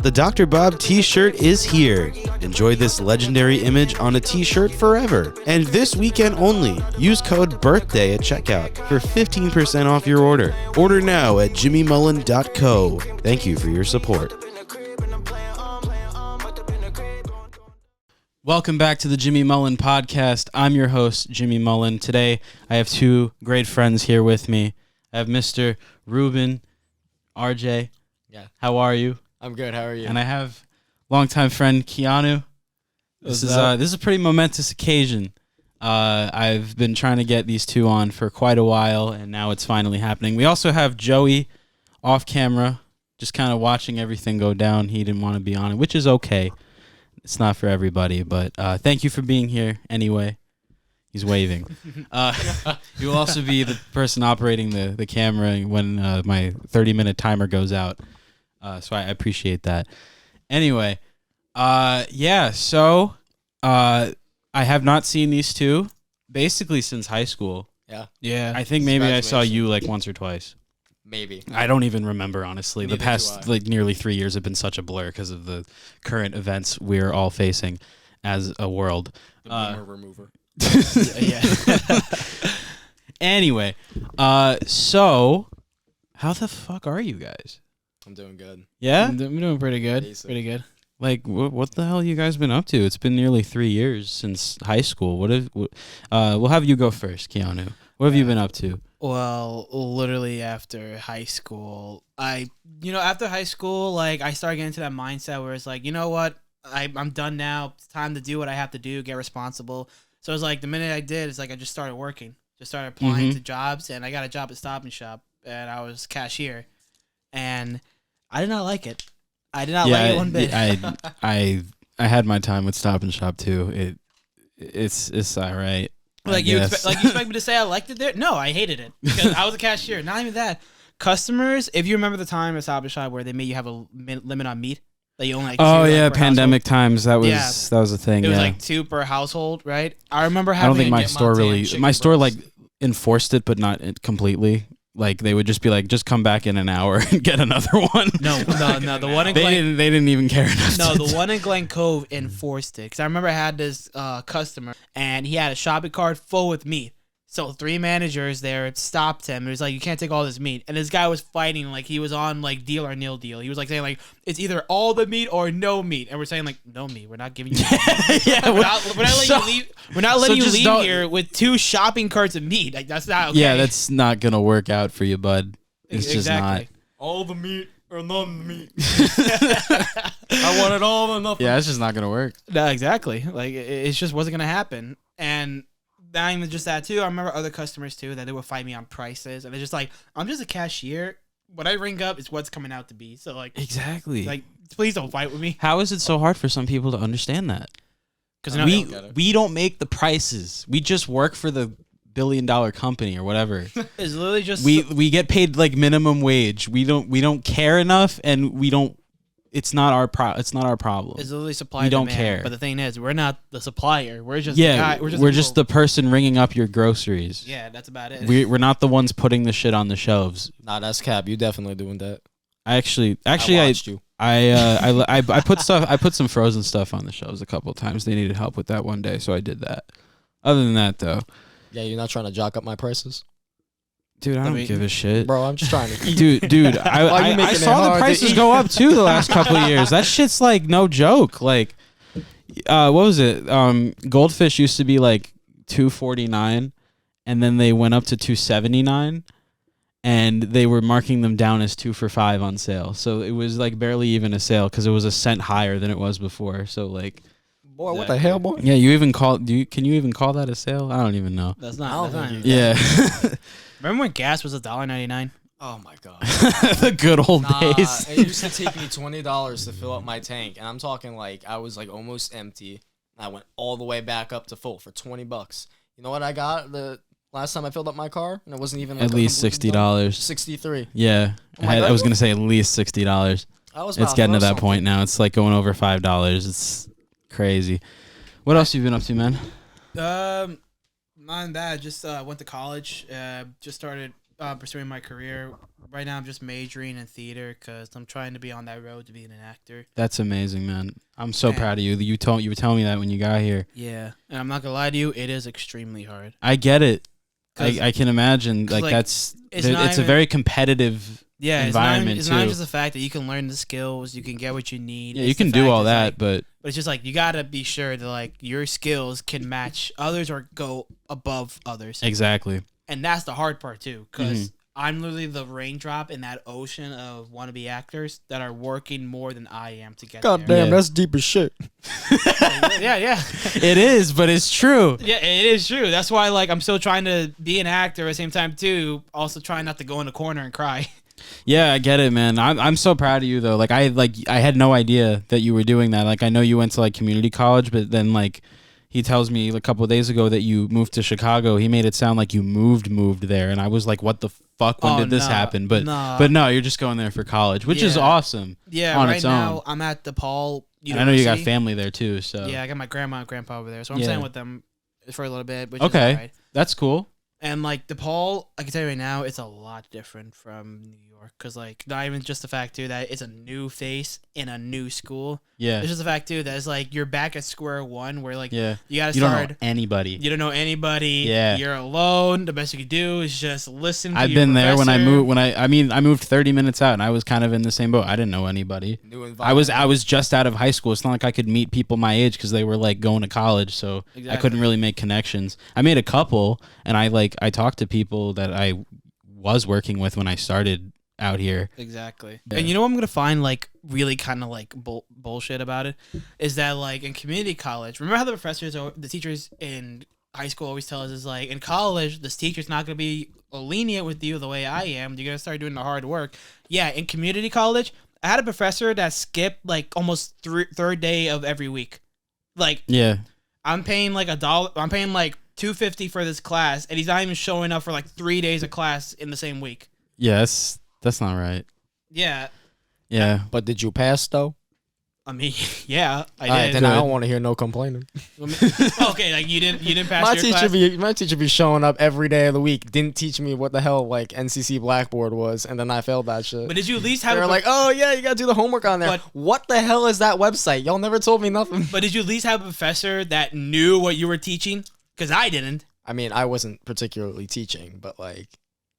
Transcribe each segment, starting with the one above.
The Dr. Bob t-shirt is here. Enjoy this legendary image on a t-shirt forever. And this weekend only, use code BIRTHDAY at checkout for 15% off your order. Order now at jimmymullen.co. Thank you for your support. Welcome back to the Jimmy Mullen podcast. I'm your host, Jimmy Mullen. Today, I have two great friends here with me. I have Mr. Ruben, RJ. Yeah. How are you? I'm good. How are you? And I have longtime friend Keanu. This is a pretty momentous occasion. I've been trying to get these two on for quite a while, and now it's finally happening. We also have Joey off camera, just kind of watching everything go down. He didn't want to be on it, which is okay. It's not for everybody, but thank you for being here anyway. He's waving. You will also be the person operating the camera when my 30-minute timer goes out. So I appreciate that. Anyway, so I have not seen these two basically since high school. Yeah. I think maybe I saw you like once or twice. Maybe. I don't even remember, honestly. Neither the past like nearly 3 years have been such a blur because of the current events we're all facing as a world. The boomer remover. Yeah. Anyway, so how the fuck are you guys? I'm doing good. Yeah? I'm doing pretty good. Decent. Pretty good. Like, what the hell you guys been up to? It's been nearly 3 years since high school. We'll have you go first, Keanu. What have you been up to? Well, literally after high school, after high school, like I started getting into that mindset where it's like, you know what, I'm done now. It's time to do what I have to do, get responsible. So it's like the minute I did, it's like I just started working, just started applying to jobs, and I got a job at Stop and Shop, and I was cashier, and I did not like it. I did not like it one bit. I had my time with Stop and Shop too. It's all right. Like you expect me to say I liked it there? No, I hated it because I was a cashier. Not even that. Customers, if you remember the time at Stop and Shop where they made you have a limit on meat that you only like pandemic times that was a thing. It was like 2 per household, right? I remember having. I don't think my store like enforced it, but not completely. Like they would just be like, just come back in an hour and get another one. No. The one in they didn't even care enough. No, the one in Glen Cove enforced it because I remember I had this customer and he had a shopping cart full with meat. So 3 managers there stopped him. It was like, you can't take all this meat. And this guy was fighting like he was on like Deal or Nil deal. He was like saying like it's either all the meat or no meat. And we're saying like no meat. We're not giving you. Yeah, we're not letting you leave here with 2 shopping carts of meat. Like that's not okay. Yeah, that's not gonna work out for you, bud. It's just not. All the meat or none of the meat. I want it all or nothing. Yeah, it's just not gonna work. No, exactly. Like it just wasn't gonna happen. And not even just that too. I remember other customers too that they would fight me on prices, and they're just like, "I'm just a cashier. What I ring up is what's coming out to be." So like, exactly. Like, please don't fight with me. How is it so hard for some people to understand that? Because we don't make the prices. We just work for the $1 billion company or whatever. It's literally just we get paid like minimum wage. We don't care enough, and we don't. It's not our problem. It's literally supply. We don't demand. care. But the thing is, we're not the supplier. We're just the guy. We're just the person ringing up your groceries. Yeah, that's about it. We're not the ones putting the shit on the shelves. Nah, that's cap. You definitely doing that. I watched you. I put some frozen stuff on the shelves a couple of times. They needed help with that one day, so I did that. Other than that, though, yeah, you're not trying to jock up my prices, dude. I don't give a shit, bro. I'm just trying to eat. dude. I saw the prices go up too the last couple of years. That shit's like no joke. Like, what was it? Goldfish used to be like $2.49, and then they went up to $2.79. And they were marking them down as 2 for $5 on sale. So it was like barely even a sale because it was a cent higher than it was before. So like, boy, what the hell, boy? Yeah, can you even call that a sale? I don't even know. That's not. Yeah. Remember when gas was $1.99? Oh my god. The good old days. It used to take me $20 to fill up my tank, and I'm talking like I was like almost empty. I went all the way back up to full for $20. You know what I got the last time I filled up my car, and it wasn't even like at least $60. $63. Yeah, I was gonna say at least $60. It's getting to that point now. It's like going over $5. It's crazy. What else have you been up to, man? Not that. Just went to college. Just started. pursuing my career. Right now, I'm just majoring in theater because I'm trying to be on that road to being an actor. That's amazing, man. I'm so proud of you. You were telling me that when you got here. Yeah, and I'm not gonna lie to you, it is extremely hard. I get it. I can imagine. Like it's a very competitive environment it's too. not just the fact that you can learn the skills, you can get what you need. Yeah, you can do all that, but it's just like you gotta be sure that like your skills can match others or go above others. Exactly. And that's the hard part too, because I'm literally the raindrop in that ocean of wannabe actors that are working more than I am to get there. God damn, that's deep as shit. Yeah. It is, but it's true. Yeah, it is true. That's why like I'm still trying to be an actor at the same time too, also trying not to go in the corner and cry. Yeah, I get it, man. I'm so proud of you though. Like I had no idea that you were doing that. Like I know you went to like community college, but then like he tells me a couple of days ago that you moved to Chicago. He made it sound like you moved there, and I was like, "What the fuck? When did this happen?" But no, you're just going there for college, which is awesome. Yeah, on right its own. now I'm at DePaul University. And I know you got family there too, so yeah, I got my grandma and grandpa over there, so I'm staying with them for a little bit. Which okay, is all right. That's cool. And like DePaul, I can tell you right now, it's a lot different from New York. Cause like not even just the fact too that it's a new face in a new school. Yeah, it's just the fact too that it's like you're back at square one, where like you gotta start. You don't know anybody. You don't know anybody. Yeah, you're alone. The best you can do is just listen. I've been there when I moved. I moved 30 minutes out, and I was kind of in the same boat. I didn't know anybody. I was just out of high school. It's not like I could meet people my age because they were like going to college, so I couldn't really make connections. I made a couple, and I talked to people that I was working with when I started out here. Exactly. Yeah. And you know what I'm gonna find like really kind of like bullshit about it is that like in community college, remember how the teachers in high school always tell us is like in college this teacher's not gonna be lenient with you the way I am. You're gonna start doing the hard work. Yeah, in community college, I had a professor that skipped like almost third day of every week. Like I'm paying like $1. I'm paying like $2.50 for this class, and he's not even showing up for like 3 days of class in the same week. Yes, that's not right. Yeah. Yeah. But did you pass though? I mean, yeah, I did. Right, then I don't want to hear no complaining. Okay, like you didn't pass your class? My teacher be showing up every day of the week. Didn't teach me what the hell like NCC Blackboard was, and then I failed that shit. But did you at least have? They were like, oh yeah, you gotta do the homework on there. But what the hell is that website? Y'all never told me nothing. But did you at least have a professor that knew what you were teaching? Because I didn't. I mean, I wasn't particularly teaching, but like.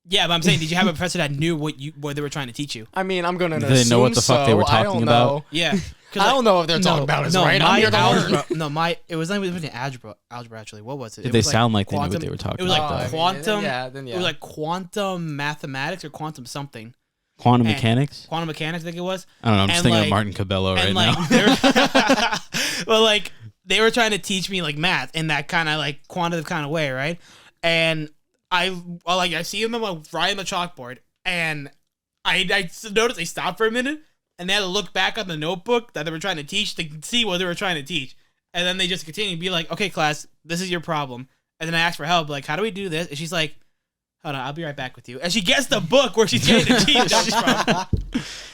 Yeah, but I'm saying, did you have a professor that knew what they were trying to teach you? I mean, I'm gonna assume they know what the fuck they were talking about. Yeah, I don't know if they're talking about is right. I'm here to learn. It was not even algebra actually. What was it? Did they sound like they knew what they were talking about? It was like quantum. Then It was like quantum mathematics or quantum something. Quantum mechanics? Quantum mechanics, I think it was. I don't know. I'm just thinking of Martin Cabello right now. Well, like they were trying to teach me like math in that kind of like quantitative kind of way, right? And I see them like writing the chalkboard, and I noticed they stopped for a minute, and they had to look back on the notebook that they were trying to teach to see what they were trying to teach, and then they just continue to be like, "Okay, class, this is your problem." And then I asked for help, like, "How do we do this?" And she's like, "Hold on, I'll be right back with you." And she gets the book where she's getting to teach from.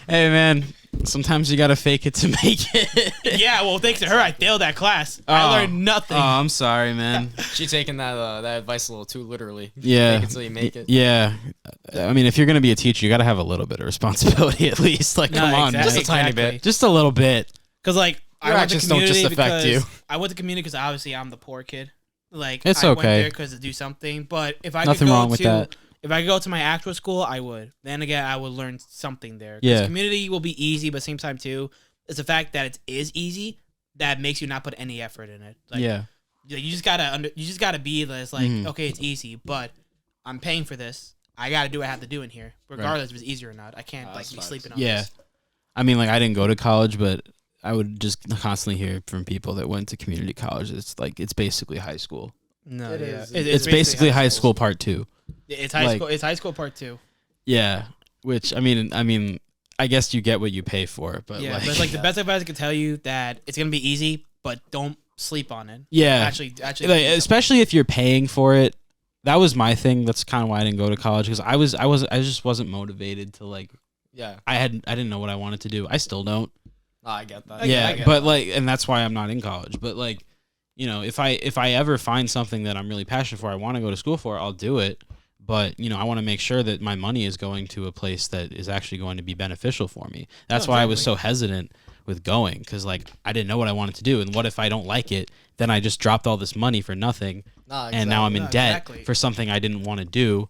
Hey man, sometimes you gotta fake it to make it. Yeah, well, thanks to her, I failed that class. I learned nothing. Oh, I'm sorry, man. She's taking that advice a little too literally. Yeah. Fake it till you make it. Yeah. I mean, if you're gonna be a teacher, you gotta have a little bit of responsibility at least. Like, come on, just a tiny bit, just a little bit. Because like, your actions don't just affect you. I went to community because obviously I'm the poor kid. Like, it's I okay. went there because to do something, but if I nothing could go wrong with that. If I could go to my actual school, I would. Then again, I would learn something there. Yeah. Community will be easy, but at the same time too, it's the fact that it is easy that makes you not put any effort in it. Like, yeah. You just gotta be this like, okay, it's easy, but I'm paying for this. I gotta do what I have to do in here, regardless if it's easy or not. I can't be sleeping on this. Yeah. I mean, like, I didn't go to college, but I would just constantly hear from people that went to community college. It's like it's basically high school. No, it is. It's basically high school part 2. It's high school. It's high school part 2. Yeah, which I mean, I guess you get what you pay for, but yeah, but like the best advice I can tell you that it's gonna be easy, but don't sleep on it. Yeah, actually, like, especially if you're paying for it. That was my thing. That's kind of why I didn't go to college because I just wasn't motivated to like. Yeah, I didn't know what I wanted to do. I still don't. Oh, I get that. Yeah, I get but that. like, and that's why I'm not in college. But like, you know, if I ever find something that I'm really passionate for, I want to go to school for, I'll do it. but I want to make sure that my money is going to a place that is actually going to be beneficial for me. That's why I was so hesitant with going, because like I didn't know what I wanted to do, and what if I don't like it? Then I just dropped all this money for nothing, and now I'm in debt for something I didn't want to do.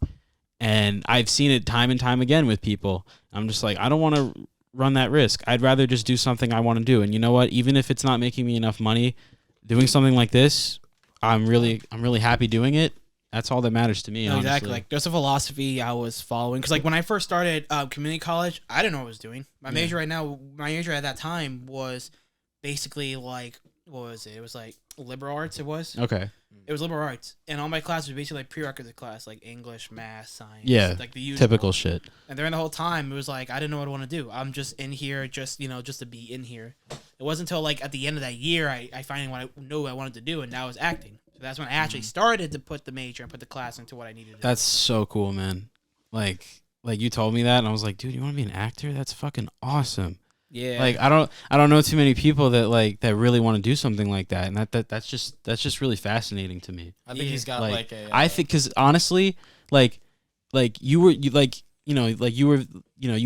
And I've seen it time and time again with people. I'm just like, I don't want to run that risk. I'd rather just do something I want to do. And you know what? Even if it's not making me enough money, doing something like this, I'm really happy doing it. That's all that matters to me. No, honestly. exactly. Like there's a philosophy I was following, because like when I first started community college, I didn't know what I was doing. My major at that time was basically like, what was it? It was like liberal arts. It was liberal arts, and all my classes were basically like prerequisite class, like English, math, science. Yeah, like the usual. typical shit. And during the whole time, it was like I didn't know what I want to do. I'm just in here, just to be in here. It wasn't until like at the end of that year I finally knew what I wanted to do, and that was acting. So that's when I actually started to put the major and put the class into what I needed to do. That's so cool, man. Like you told me that, and I was like, dude, you want to be an actor? That's fucking awesome. Yeah. Like I don't know too many people that really want to do something like that, and that's just really fascinating to me. I think he's got like a. I think because honestly, you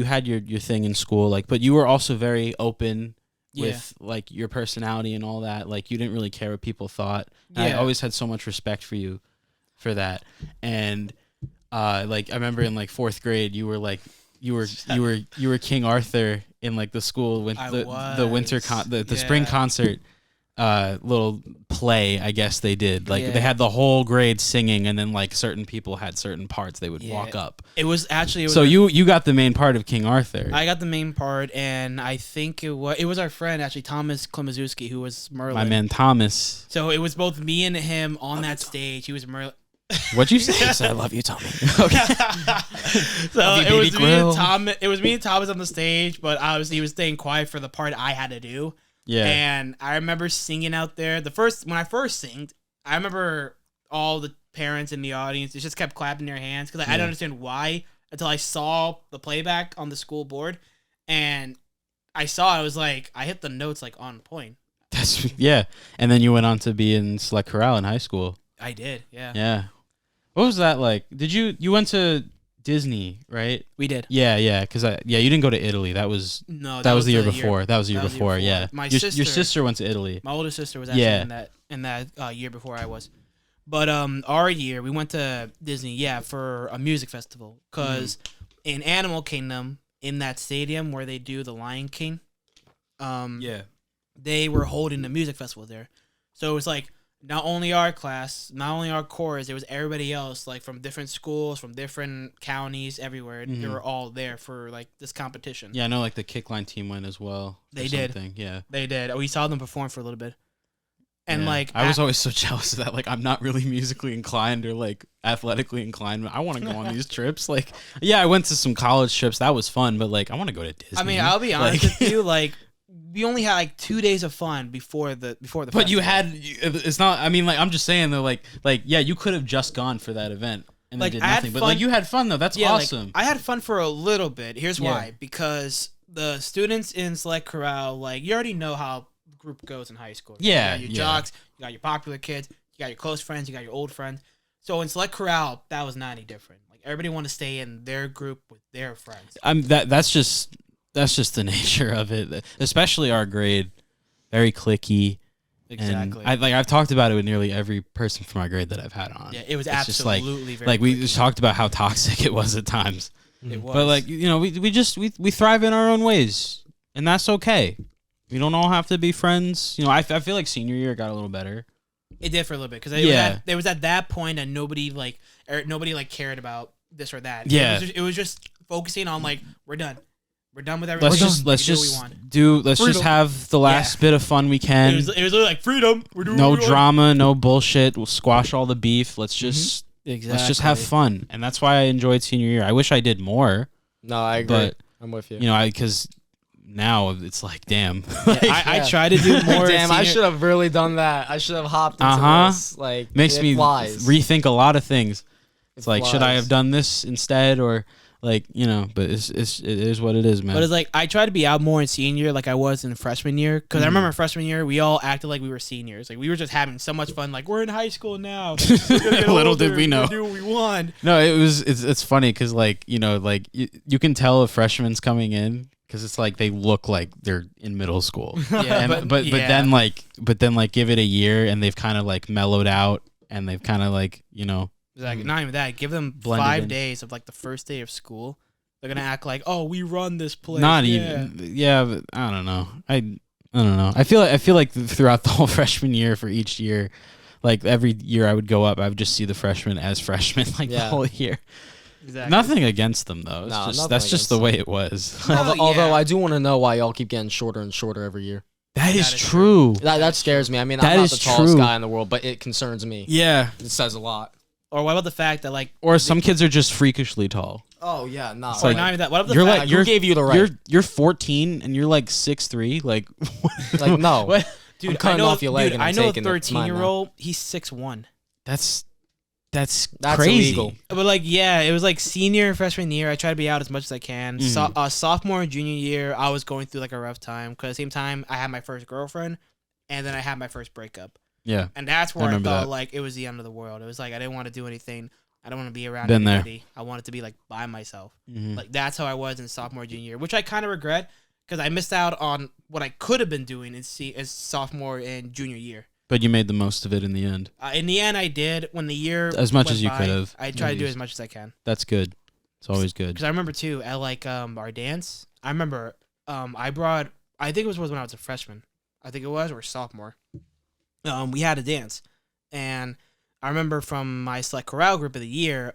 had your thing in school, like, but you were also very open with like your personality and all that. Like you didn't really care what people thought. And I always had so much respect for you for that. And like I remember in like 4th grade, you were like you were King Arthur in like the school when the winter the spring concert little play, I guess they did. Like they had the whole grade singing, and then like certain people had certain parts they would walk up. It was so you got the main part of King Arthur. I got the main part, and I think it was our friend actually, Thomas Klimaszewski, who was Merlin. My man Thomas. So it was both me and him on that stage. He was Merlin. What'd you say? I said, I love you, Tommy. Okay. So it was me and Tom. It was me and Thomas on the stage, but he was staying quiet for the part I had to do. Yeah. And I remember singing out there. When I first sang, I remember all the parents in the audience they just kept clapping their hands, because I didn't understand why until I saw the playback on the school board, and I was like, I hit the notes like on point. And then you went on to be in select chorale in high school. I did, yeah. Yeah. What was that like? Did you went to Disney, right? We did. Yeah, because you didn't go to Italy. That was the year before. That was the year before. Yeah. Your sister went to Italy. My older sister was actually in that year before I was. But our year we went to Disney, for a music festival, because in Animal Kingdom, in that stadium where they do the Lion King, they were holding the music festival there. So it was like not only our class, not only our chorus, it was everybody else, like from different schools, from different counties, everywhere. They were all there for like this competition. Yeah, I know, like the Kickline team went as well. They did. Yeah, they did. We saw them perform for a little bit, and like I was always so jealous of that. Like I'm not really musically inclined or like athletically inclined. I want to go on these trips. Like, I went to some college trips. That was fun, but like I want to go to Disney. I mean, I'll be honest with you, like. We only had like 2 days of fun before the But festival. you had, it's not, I mean, like, I'm just saying though, like, you could have just gone for that event and like, they did nothing. But like, you had fun though. That's awesome. Like, I had fun for a little bit. Here's why. Because the students in select chorale, like, you already know how the group goes in high school. Yeah. You got your jocks, you got your popular kids, you got your close friends, you got your old friends. So in select chorale, that was not any different. Like, everybody wanted to stay in their group with their friends. That's just the nature of it, especially our grade. Very cliquey. Exactly. And I've talked about it with nearly every person from our grade that I've had on. Yeah, it was absolutely very we just talked about how toxic it was at times. It was. But like, we thrive in our own ways, and that's okay. We don't all have to be friends. I feel like senior year got a little better. It did for a little bit, because it was at that point that nobody cared about this or that. Yeah. It was just focusing on like, we're done. We're done with Let's everything. just have the last bit of fun we can. It was literally like freedom. We're doing no drama, no bullshit. We'll squash all the beef. Let's just have fun. And that's why I enjoyed senior year. I wish I did more. No, I agree. But I'm with you. Because now it's like, damn. I try to do more. Damn, I should have really done that. I should have hopped into this. Like, makes me rethink a lot of things. It's like, should I have done this instead, or Like, you know, but it is what it is, man. But it's like I try to be out more in senior like I was in freshman year. Because I remember freshman year, we all acted like we were seniors. Like we were just having so much fun. Like we're in high school now. Little did we know. Do what we want. No, it's funny because like, you know, like you can tell a freshman's coming in because it's like they look like they're in middle school. Yeah, and, but then like give it a year and they've kind of like mellowed out and they've kind of like, you know. Exactly. Not even that. Give them Blended 5 in. days of like the first day of school. They're gonna act like, oh, we run this place. Not even, yeah. But I don't know. I don't know. I feel like throughout the whole freshman year for each year, like every year I would go up, I would just see the freshmen as freshmen like the whole year. Exactly. Nothing against them though. It's No, just, nothing that's just against the them. way it was. Although I do want to know why y'all keep getting shorter and shorter every year. That is is true. That scares me. I mean, That I'm not is the tallest true. guy in the world, but it concerns me. Yeah. It says a lot. Or what about the fact that like, Or some kids are just freakishly tall. Oh yeah, no. or like- not even that. What about the You're fact? like who gave you the right? You're 14 and you're like 6'3". Like, Like no. What? dude, I'm cutting I know, off your leg dude, and I'm I know a taking it. It's mine now. 13-year-old. He's 6'1". That's That's crazy. illegal. But like, yeah, it was like senior and freshman year. I try to be out as much as I can. Sophomore and junior year, I was going through like a rough time because at the same time I had my first girlfriend, and then I had my first breakup, Yeah. and that's where I remember felt that. like it was the end of the world. It was like I didn't want to do anything. I don't want to be around Been there. anybody. I wanted to be like by myself. Mhm. Like that's how I was in sophomore junior year, which I kind of regret because I missed out on what I could have been doing as sophomore and junior year. But you made the most of it in the end. In the end, I did. When the year As much went as you by, could have. I tried to do as much as I can. That's good. It's always good. Because I remember too at like our dance. I remember I brought. I think it was when I was a freshman. I think it was or sophomore. We had a dance, and I remember from my select chorale group of the year,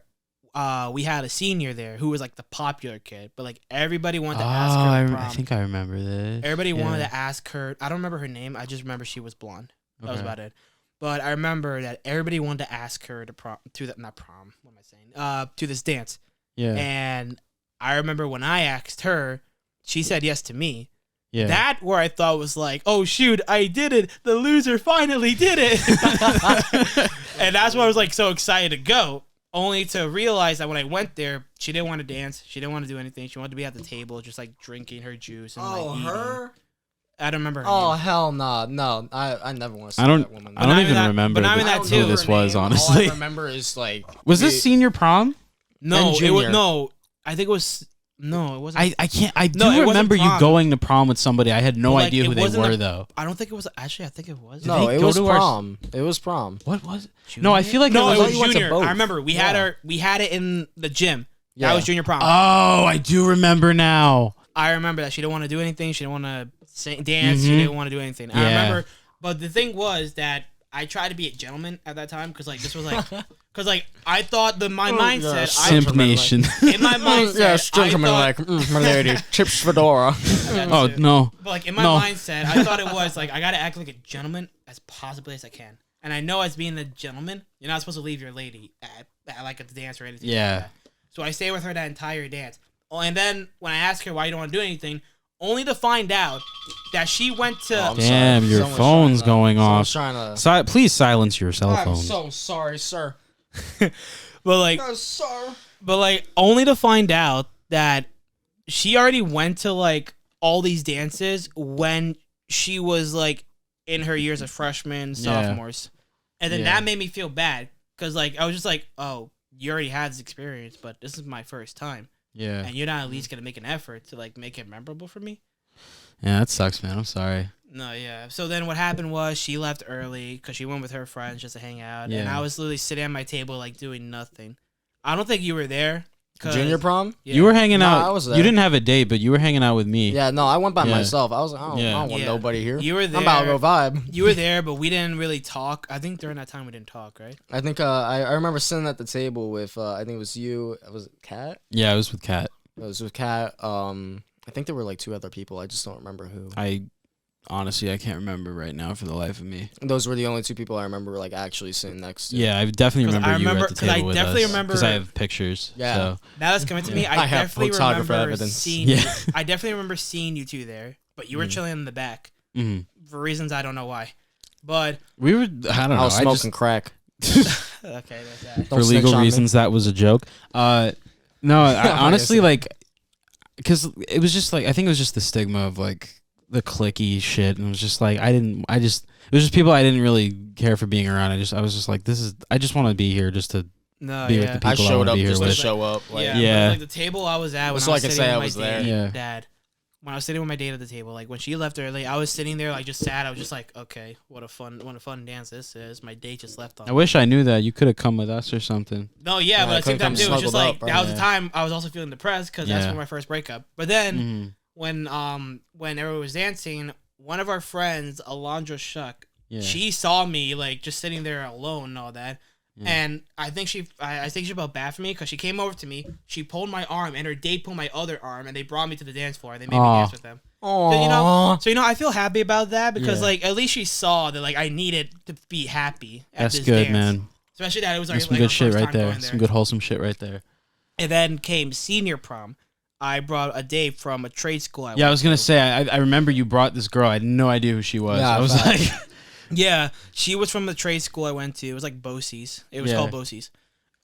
we had a senior there who was like the popular kid, but like everybody wanted to ask her to prom. I think I remember this. Everybody Yeah. wanted to ask her. I don't remember her name. I just remember she was blonde. That was Okay. about it. But I remember that everybody wanted to ask her to prom. Not prom. What am I saying? To this dance. Yeah. And I remember when I asked her, she said yes to me. Yeah. That where I thought was like, oh shoot, I did it. The loser finally did it. And that's why I was like so excited to go. Only to realize that when I went there, she didn't want to dance. She didn't want to do anything. She wanted to be at the table, just like drinking her juice and like eating. I don't remember her Oh name. hell nah, no. I never want to see I don't- that woman. I don't not even even that- remember but not who even that who too. this Her was, name, honestly. All I remember is like Was this senior prom? No, And it was junior. no. I think it was no. It wasn't. I can't. I do No, it wasn't remember you prom. going to prom with somebody. I had no But, like, idea it who they wasn't were, a- though. I don't think it was. Actually, I think it was. No, they it go was to our- prom. It was prom. What was it? No, I feel like No, it it was. was you went to junior. both. I remember we had her. We had it in the gym. Yeah. That was junior prom. Oh, I do remember now. I remember that she didn't want to do anything. She didn't want to dance. She Mhm. didn't want to do anything. I Yeah. remember. But the thing was that I tried to be a gentleman at that time because like this was like because like I thought my mindset. yeah, Simp Nation. In my mindset, Yes, gentlemen, I thought, like my lady, chips fedora. Oh no. But like in my No. mindset, I thought it was like I gotta act like a gentleman as possibly as I can. And I know as being a gentleman, you're not supposed to leave your lady at like a dance or anything. Yeah. Like that. So I stayed with her that entire dance. Oh, and then when I asked her why you don't want to do anything, only to find out that she went to. I'm Damn, sorry. your Someone's phone's trying to- going off. someone's trying to. Please silence your cell I'm phone. so sorry, sir. but like, Sir. but like, only to find out that she already went to like all these dances when she was like in her years of freshmen, sophomores, and then Yeah. that made me feel bad because like I was just like, oh, you already had this experience, but this is my first time, Yeah. and you're not at least gonna make an effort to like make it memorable for me. Yeah, that sucks, man. I'm sorry. No, yeah. So then what happened was she left early because she went with her friends just to hang out, and Yeah. I was literally sitting at my table like doing nothing. I don't think you were there. 'Cause- Junior prom? Yeah. You were hanging Nah, out. I was there. You didn't have a date, but you were hanging out with me. Yeah, no, I went by Yeah. myself. I was like, I don't want Yeah. nobody here. You were I'm about to there. go vibe. You were there, but we didn't really talk. I think during that time we didn't talk, right? I think I remember sitting at the table with I think it was you. Was it Kat? Yeah, I was with Kat. It was with Kat. I think there were like 2 other people. I just don't remember who. Honestly, I can't remember right now for the life of me. Those were the only 2 people I remember like actually sitting next to. Yeah, I definitely 'Cause remember I you were remember- at the 'cause I table with us. definitely remember- because I have pictures. Yeah. So. Now that's coming to me. I, I have definitely photographer remember evidence. seeing. Yeah. You, I definitely remember seeing you two there, but you were chilling in the back Mhm. for reasons I don't know why. But We were. I don't know. I was I smoking crack. okay, that's that. for Don't snitch legal on me. reasons, that was a joke. No, I honestly like, because it was just like, I think it was just the stigma of like the cliquey shit, and it was just like it was just people I didn't really care for being around. I was just like, I just want to be here just to be with the people I showed wanna up be here just to with. show up. Like, Yeah. But, like the table I was at when So I I was could sitting say I with was my there. Yeah. dad. When I was sitting with my date at the table, like when she left early, I was sitting there like just sad. I was just like, okay, what a fun dance this is. My date just left on. I wish I knew that. You could have come with us or something. No, Yeah, but at the same couldn't time come too, it was just snuggled like up, right? that was Yeah. the time I was also feeling depressed because that's Yeah. when my first breakup. But then Mhm. when everyone was dancing, one of our friends, Alondra Shuck, Yeah. she saw me like just sitting there alone and all that. Yeah. And I think she felt bad for me because she came over to me, she pulled my arm, and her date pulled my other arm, and they brought me to the dance floor. And they made me Aw. dance with them. Aww. So I feel happy about that because Yeah. like at least she saw that like I needed to be happy at That's this good, dance. man. Especially that it was That's like some our good shit first right time there. going Some good wholesome shit right there. And then came senior prom. I brought a date from a trade school. Yeah, I was gonna say. I remember you brought this girl. I had no idea who she was. Yeah, I was fact. like, Yeah, she was from the trade school I went to. It was like BOCES. It was Yeah. called BOCES.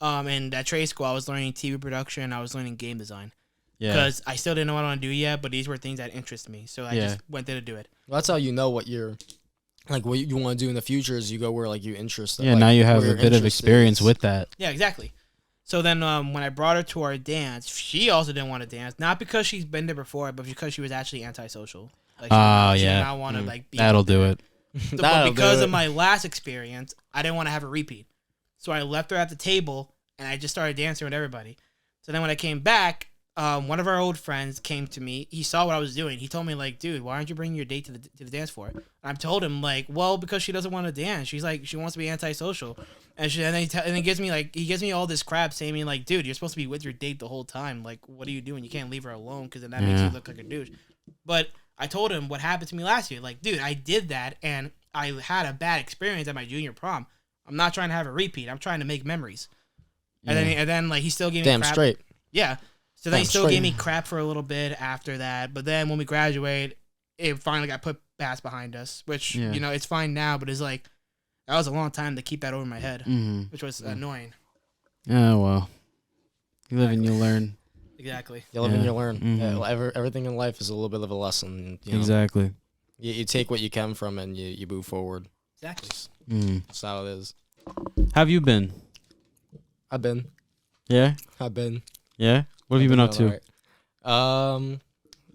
And at trade school, I was learning TV production. I was learning game design yeah, because I still didn't know what I want to do yet. But these were things that interest me, so I just went there to do it. Well, that's how you know what you're like. What you want to do in the future is you go where like you interest. yeah. Like, Now you have where a your bit of interest experience is. with that. Yeah, exactly. So then when I brought her to our dance, she also didn't want to dance. Not because she's been there before, but because she was actually antisocial. Like, she did Yeah. not want to like be. That'll do it. So, That'll but because do of it. my last experience, I didn't want to have a repeat. So I left her at the table and I just started dancing with everybody. So then when I came back, one of our old friends came to me. He saw what I was doing. He told me like, dude, why aren't you bringing your date to the dance floor? And I told him like, well, because she doesn't want to dance. She's like, she wants to be antisocial. And then he gives me all this crap saying me like, dude, you're supposed to be with your date the whole time. Like, what are you doing? You can't leave her alone because then that makes you look like a douche. But I told him what happened to me last year. Like, dude, I did that and I had a bad experience at my junior prom. I'm not trying to have a repeat. I'm trying to make memories. And then like he still gave me Damn crap. straight. Yeah. So then he Damn still straight. gave me crap for a little bit after that. But then when we graduated, it finally got put past behind us, which it's fine now. But it's like that was a long time to keep that over my head, which was annoying. Oh well, you live and you learn. Exactly. You live and Yeah. you learn. Mhm. Yeah, everything in life is a little bit of a lesson. You know? Exactly. You take what you can from it and you move forward. Exactly. That's how it is. Have you been? I've been. Yeah. Yeah. What have you been up to? Alright.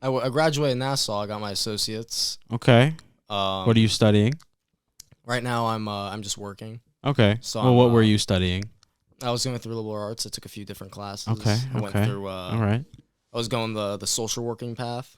I graduated in Nassau. I got my associates. Okay. What What are you studying? Right now, I'm just working. Okay. So well, I'm, what were you studying? I was going through liberal arts. I took a few different classes. Okay, I went okay. through. All right. I was going the social working path,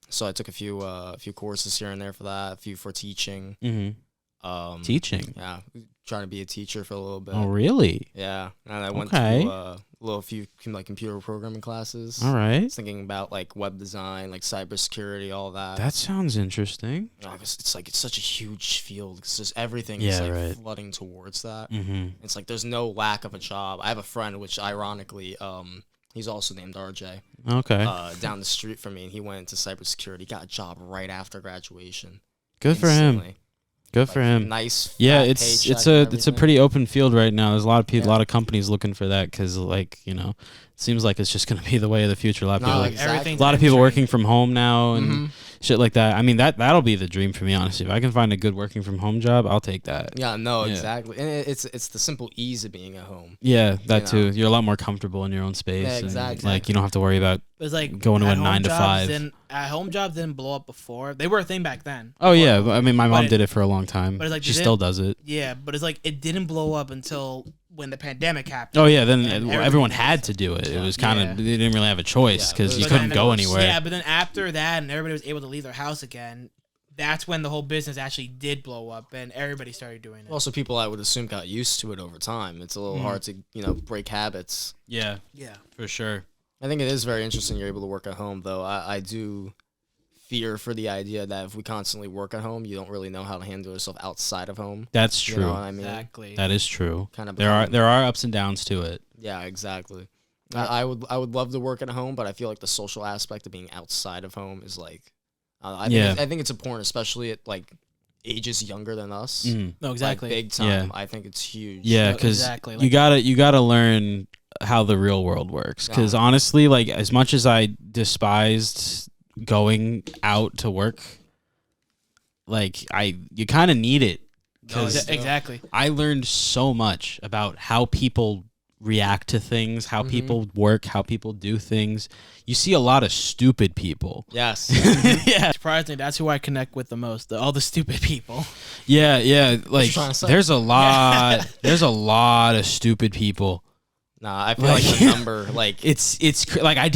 so I took a few courses here and there for that. A few for teaching. Mm-hmm. Teaching. Yeah, trying to be a teacher for a little bit. Oh, really? Yeah, and I went Okay. to a few like computer programming classes. All I right. was thinking about like web design, like cybersecurity, all that. That sounds interesting. You know, 'cause it's such a huge field. It's just everything Yeah, is like right. flooding towards that. Mm-hmm. It's like there's no lack of a job. I have a friend, which ironically, he's also named RJ, Okay. down the street from me, and he went into cybersecurity. Got a job right after graduation. Good for him. Instantly. Good for Like, him. Nice. Yeah, fat it's paycheck it's and a everything. pretty open field right now. There's a lot of people, a Yeah. lot of companies looking for that because like it seems like it's just gonna be the way of the future. A lot of No, people, like, Everything's a lot of people entering. working from home now and Mhm. shit like that. I mean that'll be the dream for me, honestly. If I can find a good working from home job, I'll take that. Yeah, no, Yeah. exactly. And it's the simple ease of being at home. Yeah, that You too. know. You're a lot more comfortable in your own space. Yeah, and, exactly. like you don't have to worry about. It was like Going to a at-home 9 to jobs 5. At-home jobs didn't blow up before. They were a thing back then. Oh yeah, but, I mean my mom it- did it for a long time. but it's like she they still does it. Yeah, but it's like it didn't blow up until when the pandemic happened. Oh yeah, then And everyone everything- had to do it. It was kind of Yeah. they didn't really have a choice Yeah, because but you then couldn't it go was- anywhere. Yeah, but then after that, and everybody was able to leave their house again, that's when the whole business actually did blow up, and everybody started doing it. Also, people I would assume got used to it over time. It's a little hard to break habits. Yeah, Yeah, for sure. I think it is very interesting you're able to work at home, though. I do fear for the idea that if we constantly work at home, you don't really know how to handle yourself outside of home. That's You true. know what I mean? exactly. That is true. Kind of There are ups and downs to it. Yeah, exactly. I would love to work at home, but I feel like the social aspect of being outside of home is like, I think it's important, especially at like ages younger than us. Mm. No, exactly. Like, big time. Yeah. I think it's huge. Yeah, No, because exactly, you gotta learn how the real world works. Because honestly, like as much as I despised going out to work, like you kind of need it. Exactly. I learned so much about how people react to things, how people work, how people do things. You see a lot of stupid people. Yes. Yeah. Surprisingly, that's who I connect with the most. All the stupid people. Yeah. Like trying to say? there's a lot. There's a lot of stupid people. Nah, I feel like the number, like It's like I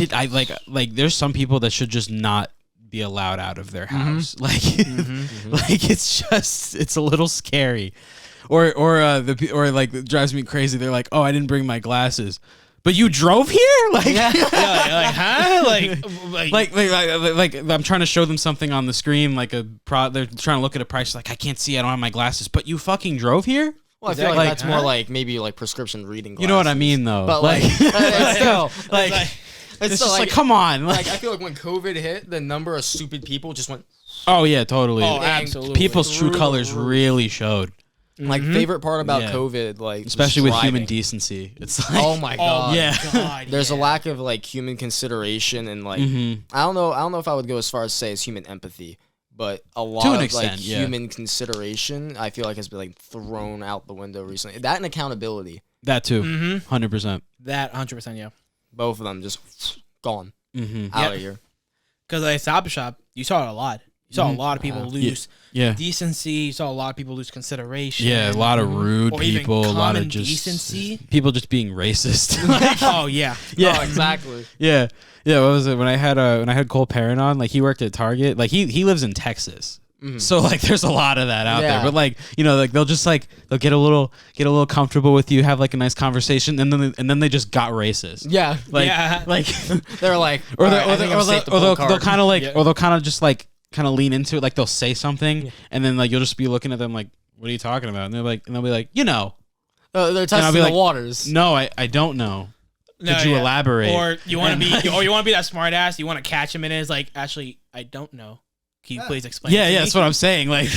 like there's some people that should just not be allowed out of their house. Like like it's a little scary. Or like it drives me crazy. They're like, "Oh, I didn't bring my glasses." But you drove here? Like, Like, huh? like I'm trying to show them something on the screen, like they're trying to look at a price, like I can't see, I don't have my glasses, but you fucking drove here? well, I feel like that's more like maybe like prescription reading glasses. You know what I mean, though. But like, it's still, it's just like, come on. like I feel like when COVID hit, the number of stupid people just went. Oh yeah, totally. Oh, absolutely. People's true colors really showed. Like favorite part about Yeah. COVID, like Especially with human driving. decency. It's like, Oh my god. yeah. God, There's a lack of like human consideration and like I don't know if I would go as far as say as human empathy, but a lot To an of extent, like yeah. human consideration I feel like has been like thrown out the window recently. That and accountability, That too. 100%. That 100%, yeah. both of them just gone Mm-hmm. out of here. Because at Stop Shop, you saw it a lot. You saw a lot of people lose Yeah. decency. You saw a lot of people lose consideration. Yeah, a lot of rude Or even people, a lot of common just decency. people just being racist. Oh, yeah. Yeah. Oh, exactly. Yeah. What was it when I had Cole Perrin on? Like he worked at Target. Like he lives in Texas. So like there's a lot of that out there. Yeah. But like, you know, like they'll get a little comfortable with you, have like a nice conversation, and then they just got racist. Yeah. Like Yeah. like They're like or "All they- right, I think I'm safe to pull they'll a card." kind of like Yeah. or they'll kind of just like kind of lean into it, like they'll say something and then like you'll just be looking at them like, what are you talking about? And they'll be like, you know, They're I'll testing be the like, waters. no, I don't know. No, Could you yeah. elaborate? Or you want to be that smart ass. You want to catch him in it. It's like, actually, I don't know. Can you please explain? Yeah, it to yeah, me? that's what I'm saying. Like,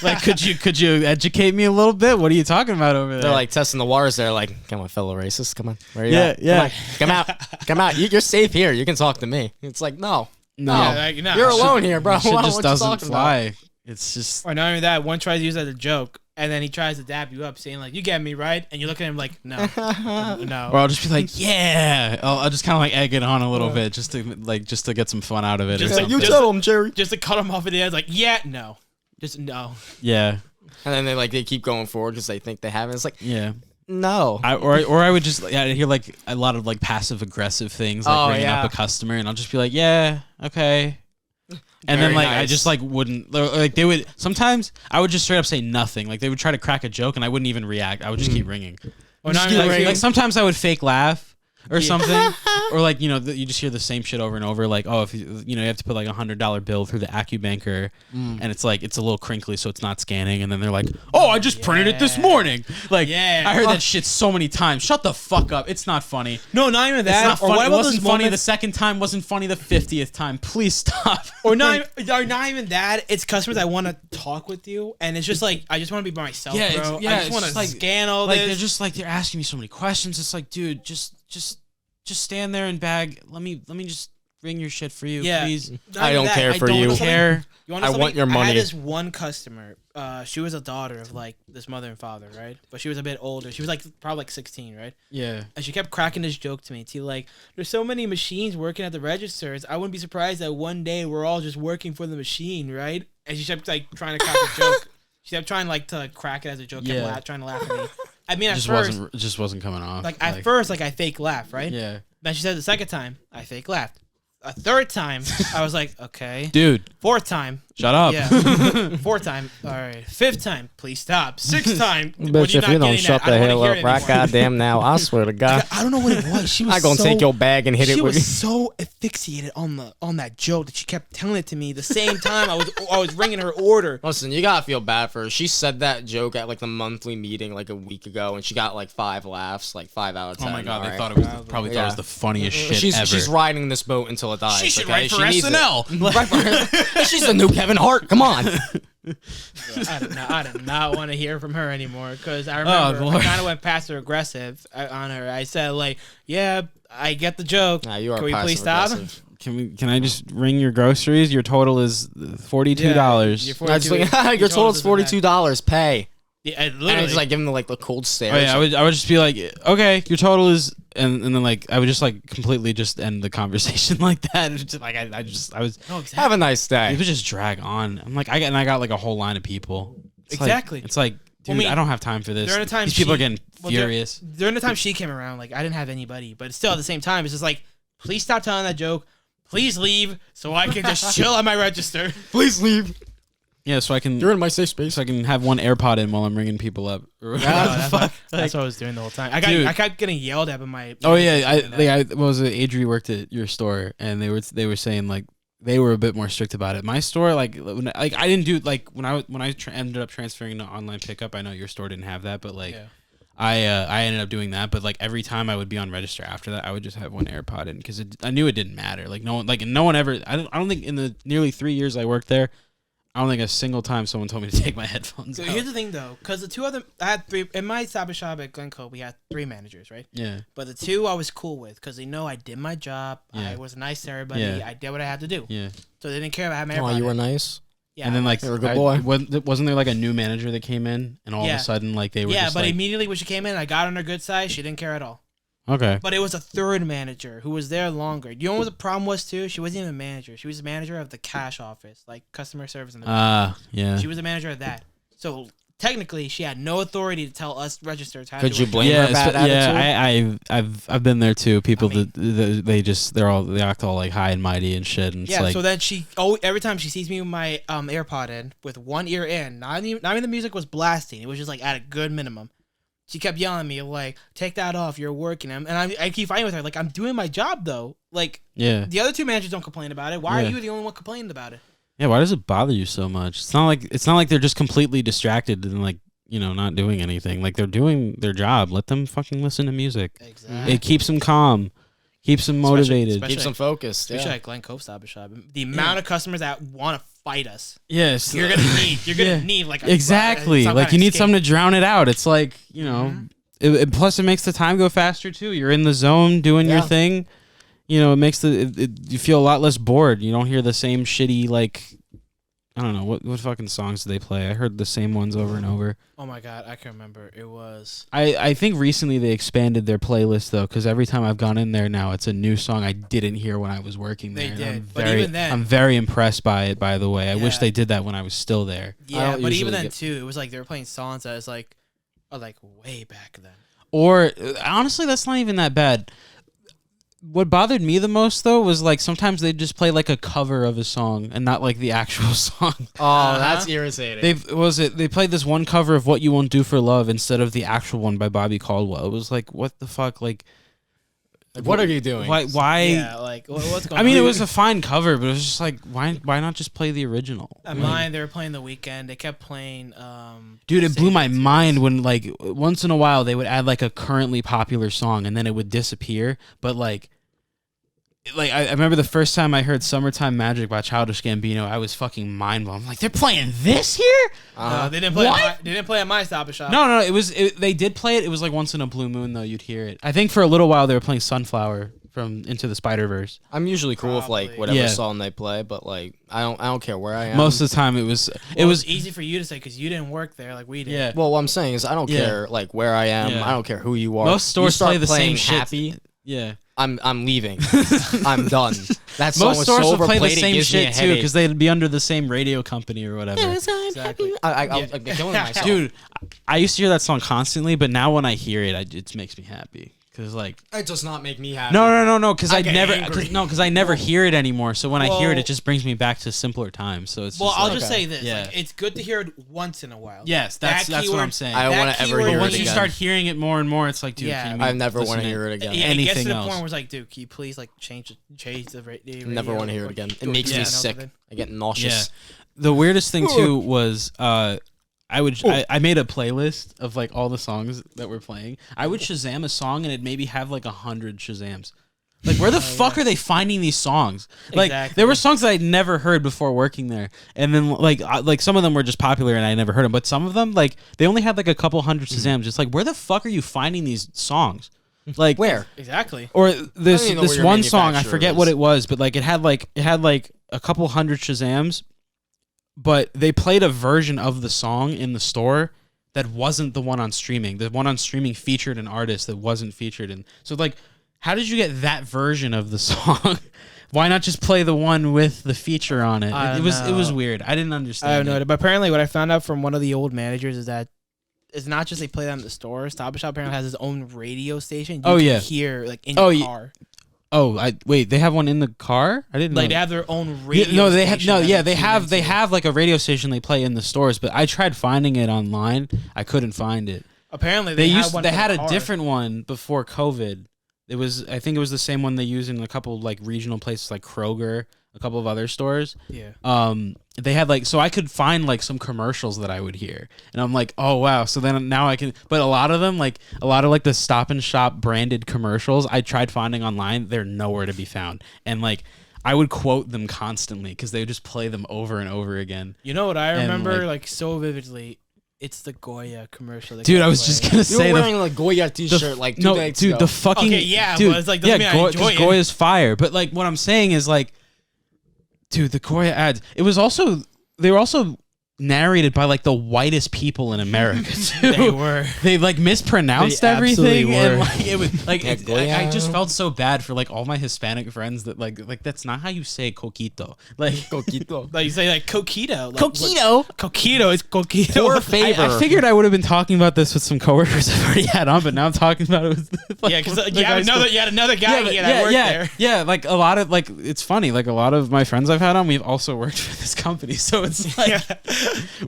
like, could you educate me a little bit? What are you talking about over there? They're like testing the waters. They're like, come on, fellow racist. Come on. Where are you Yeah, at? yeah. Come out. Come out. You're safe here. You can talk to me. It's like, no. Yeah, like, no. You're alone here, bro. shit What just you doesn't talking about? fly. It's just Or not even that. One tries to use it as a joke, and then he tries to dap you up, saying like, "You get me, right?" And you look at him like, "No, no." or I'll just be like, yeah. I'll just kind of like egg it on a little bit just to get some fun out of it. Just or like, something. You tell him, Jerry. Just to cut him off at the end, like, "Yeah, no, just no." Yeah, And then they keep going forward because they think they have it. It's like, yeah. no. Or I would just I hear like a lot of like passive aggressive things, like bringing up a customer, and I'll just be like, yeah, okay. And Very then like I nice. just like wouldn't like they would sometimes I would just straight up say nothing. Like they would try to crack a joke and I wouldn't even react. I would just keep ringing. Or not even Like sometimes I would fake laugh or something, or like you know you just hear the same shit over and over. Like if you have to put like $100 bill through the AccuBanker, and it's like it's a little crinkly so it's not scanning, and then they're like, oh, I just printed it this morning. Like Yeah. I heard that shit so many times. Shut the fuck up. It's not funny. No, not even It's that. not Or funny. what It about wasn't those funny the moments? second time. Wasn't funny the 50th time. Please stop. Or not even that. It's customers that want to talk with you, and it's just like I just want to be by myself, Yeah, bro. yeah, I it's just want just to like- scan all Like this. they're asking me so many questions. It's like, dude, just stand there and bag. Let me just ring your shit for you, Yeah. please. Not I even don't that. care I for don't you. care. You I want your I money. had this one customer. She was a daughter of like this mother and father, right? But she was a bit older. She was like probably like 16, right? Yeah. And she kept cracking this joke to me. Like, there's so many machines working at the registers. I wouldn't be surprised that one day we're all just working for the machine, right? And she kept like trying to crack a joke. She kept trying like to crack it as a joke. Kept Yeah. trying to laugh at me. I mean, at Just first, wasn't coming off. like at first, like I fake laugh, right? Yeah. Then she said the second time, I fake laughed. A third time, I was like, okay. Dude, Fourth time, shut up. yeah. Fourth time, all right. Fifth time, please stop. Sixth time, Bitch, if you don't shut the hell up right goddamn now, I swear to God. I don't know what it was. She was I'm going to take your bag and hit it She with was you. so asphyxiated on that joke that she kept telling it to me the same time I was ringing her order. Listen, you gotta feel bad for her. She said that joke at like the monthly meeting like a week ago, and she got like 5 laughs, like 5 out of 10. Oh my god, they alright? thought it was probably thought it was Yeah. the funniest shit ever. She's riding this boat until it dies. She should okay? write for She needs it. SNL. Right for- She's the new Kevin Hart. Come on. I did not want to hear from her anymore because I remember I kind of went passive aggressive on her. I said like, "Yeah, I get the joke. Nah, you are Can we please stop?" Can I just ring your groceries? Your total is $42. Your total is $42. Pay. Yeah, And I just like give him the cold stare. Oh, yeah, I would just be like, okay, your total is, and then like I would just like completely just end the conversation like that. It's just, like I was Have a nice day. it would just drag on. I'm like I got like a whole line of people. Exactly. It's like, dude, I don't have time for this. During the time These people are getting furious. During the time she came around, like I didn't have anybody, but still at the same time, it's just like, please stop telling that joke. Please leave so I can just chill on my register. Please leave. Yeah, so I can. You're in my safe space. So I can have one AirPod in while I'm ringing people up. That's what I was doing the whole time. I kept getting yelled at by my. Oh yeah, Adri worked at your store, and they were saying like they were a bit more strict about it. My store, like I didn't do like when I ended up transferring to online pickup. I know your store didn't have that, but like. Yeah. I ended up doing that, but like every time I would be on register after that, I would just have one AirPod in because I knew it didn't matter. Like no one ever. I don't think in the nearly 3 years I worked there, I don't think a single time someone told me to take my headphones out. Here's the thing though, because the two other I had three in my Stop and Shop at Glencoe. We had 3 managers, right? Yeah. But the 2 I was cool with because they know I did my job. Yeah. I was nice to everybody. Yeah. I did what I had to do. Yeah. So they didn't care about having my AirPod. Oh, you were nice. Yeah, and then like they were a good boy. Wasn't there like a new manager that came in, and all of a sudden like they were just but immediately when she came in, I got on her good side. She didn't care at all. Okay. But it was a third manager who was there longer. You know what the problem was too? She wasn't even a manager. She was the manager of the cash office, like customer service. Yeah. She was the manager of that. So technically, she had no authority to tell us registers how to Could you blame her bad attitude? I've been there too. People they act all like high and mighty and shit. And yeah. It's like, so then every time she sees me with my AirPod in with one ear in, not even the music was blasting. It was just like at a good minimum. She kept yelling at me like, "Take that off, you're working." And I keep fighting with her like, "I'm doing my job though." Like, the other 2 managers don't complain about it. Why are you the only one complaining about it? Yeah, why does it bother you so much? It's not like they're just completely distracted and like, not doing anything. Like they're doing their job. Let them fucking listen to music. Exactly. It keeps them calm, keeps them motivated, keeps them focused. Especially at Glen Cove Stop and Shop. The amount of customers that want to fight us. Yes, you're gonna need like exactly. Like you need something to drown it out. It's like plus it makes the time go faster too. You're in the zone doing your thing. It makes you feel a lot less bored. You don't hear the same shitty, like, I don't know, what fucking songs do they play? I heard the same ones over and over. Oh my god, I can remember. It was... I think recently they expanded their playlist, though, because every time I've gone in there now, it's a new song I didn't hear when I was working there. They did, but even then... I'm very impressed by it, by the way. I wish they did that when I was still there. Yeah, but even then, too, it was like they were playing songs that was like way back then. Or, honestly, that's not even that bad. What bothered me the most, though, was like sometimes they'd just play like a cover of a song and not like the actual song. Oh, that's irritating. They played this one cover of "What You Won't Do for Love" instead of the actual one by Bobby Caldwell. It was like, what the fuck, like what are you doing? Why? Yeah, like what's going on? I mean, it was a fine cover, but it was just like, why not just play the original? At mine, they were playing The Weeknd. They kept playing. Dude, it blew my mind when like once in a while they would add like a currently popular song and then it would disappear. But like I remember the first time I heard "Summertime Magic" by Childish Gambino, I was fucking mind blown. I'm like, they're playing this here? They didn't play. They didn't play at my Stop and Shop. No, they did play it. It was like once in a blue moon though. You'd hear it. I think for a little while they were playing "Sunflower" from Into the Spider-Verse. I'm usually cool with like whatever song they play, but like I don't care where I am. Most of the time it was easy for you to say because you didn't work there like we did. Yeah. Well, what I'm saying is I don't care like where I am. I don't care who you are. Most stores play the same happy. Shit. Yeah. I'm leaving. I'm done. That song most was stores so will play the overplayed, same it gives me a shit too headache. because they'd be under the same radio company or whatever. Exactly. I'll be killing myself. Dude, I used to hear that song constantly, but now when I hear it, it makes me happy. Cause like it does not make me happy. No. Because I never never hear it anymore. So when I hear it, it just brings me back to simpler times. So it's I'll just say this: like, it's good to hear it once in a while. Yes, that's what I'm saying. I don't want to ever hear it again. Once you start hearing it more and more, it's like, dude, I never want to hear it again. It gets to the point where it's like, dude, can you please like change the radio? Never want to hear it again. It makes me sick. I get nauseous. Yeah. The weirdest thing too was I made a playlist of like all the songs that we're playing. I would Shazam a song and it'd maybe have like 100 Shazams. Like, where the fuck are they finding these songs? Like, Exactly. there were songs that I'd never heard before working there, and then like some of them were just popular and I never heard them, but some of them like they only had like a couple hundred Shazams. Just like, where the fuck are you finding these songs? Like Where? Exactly. Or I don't even this know where your one song, I manufacturer forget is. what it was, but like it had like a couple hundred Shazams, but they played a version of the song in the store that wasn't the one on streaming. The one on streaming featured an artist that wasn't featured in. So like, how did you get that version of the song? Why not just play the one with the feature on it? I It don't was know. weird. I didn't understand. I have no it. idea. But apparently, what I found out from one of the old managers is that it's not just they play that in the store. Stop and Shop apparently has its own radio station. You Oh, can yeah. hear like in Oh, your yeah. car. Oh, wait, they have one in the car? I didn't Like know. they have their own radio. Yeah, no, they have station that they tune have they into. have like a radio station they play in the stores, but I tried finding it online. I couldn't find it. Apparently, They had one for had the a car. different one before COVID. I think it was the same one they use in a couple like regional places like Kroger, a couple of other stores. Yeah. They had like, so I could find like some commercials that I would hear, and I'm like, oh wow. So then now I can, but a lot of them, like a lot of like the Stop and Shop branded commercials, I tried finding online. They're nowhere to be found, and like I would quote them constantly because they would just play them over and over again. You know what I And, remember like- like so vividly? It's the Goya commercial. that Dude, kept I was just playing. gonna You say were the wearing like Goya t-shirt like 2 nights dude, ago. the fucking Okay, yeah, dude, but it's like, doesn't mean I enjoy 'cause it. Goya's fire. But like, what I'm saying is like, dude, the Goya ads. They were also narrated by like the whitest people in America too. They were. They like mispronounced They absolutely everything, and were. like it was like Yeah, Goya. I just felt so bad for like all my Hispanic friends that like that's not how you say coquito. Like Coquito. Like you say like coquito. Like, coquito. Coquito is coquito. Poor What the- favor. I figured I would have been talking about this with some coworkers I've already had on, but now I'm talking about it with like, Yeah, because with you the had guys another guy but here that worked there. Yeah, like a lot of like it's funny, like a lot of my friends I've had on, we've also worked for this company, so it's like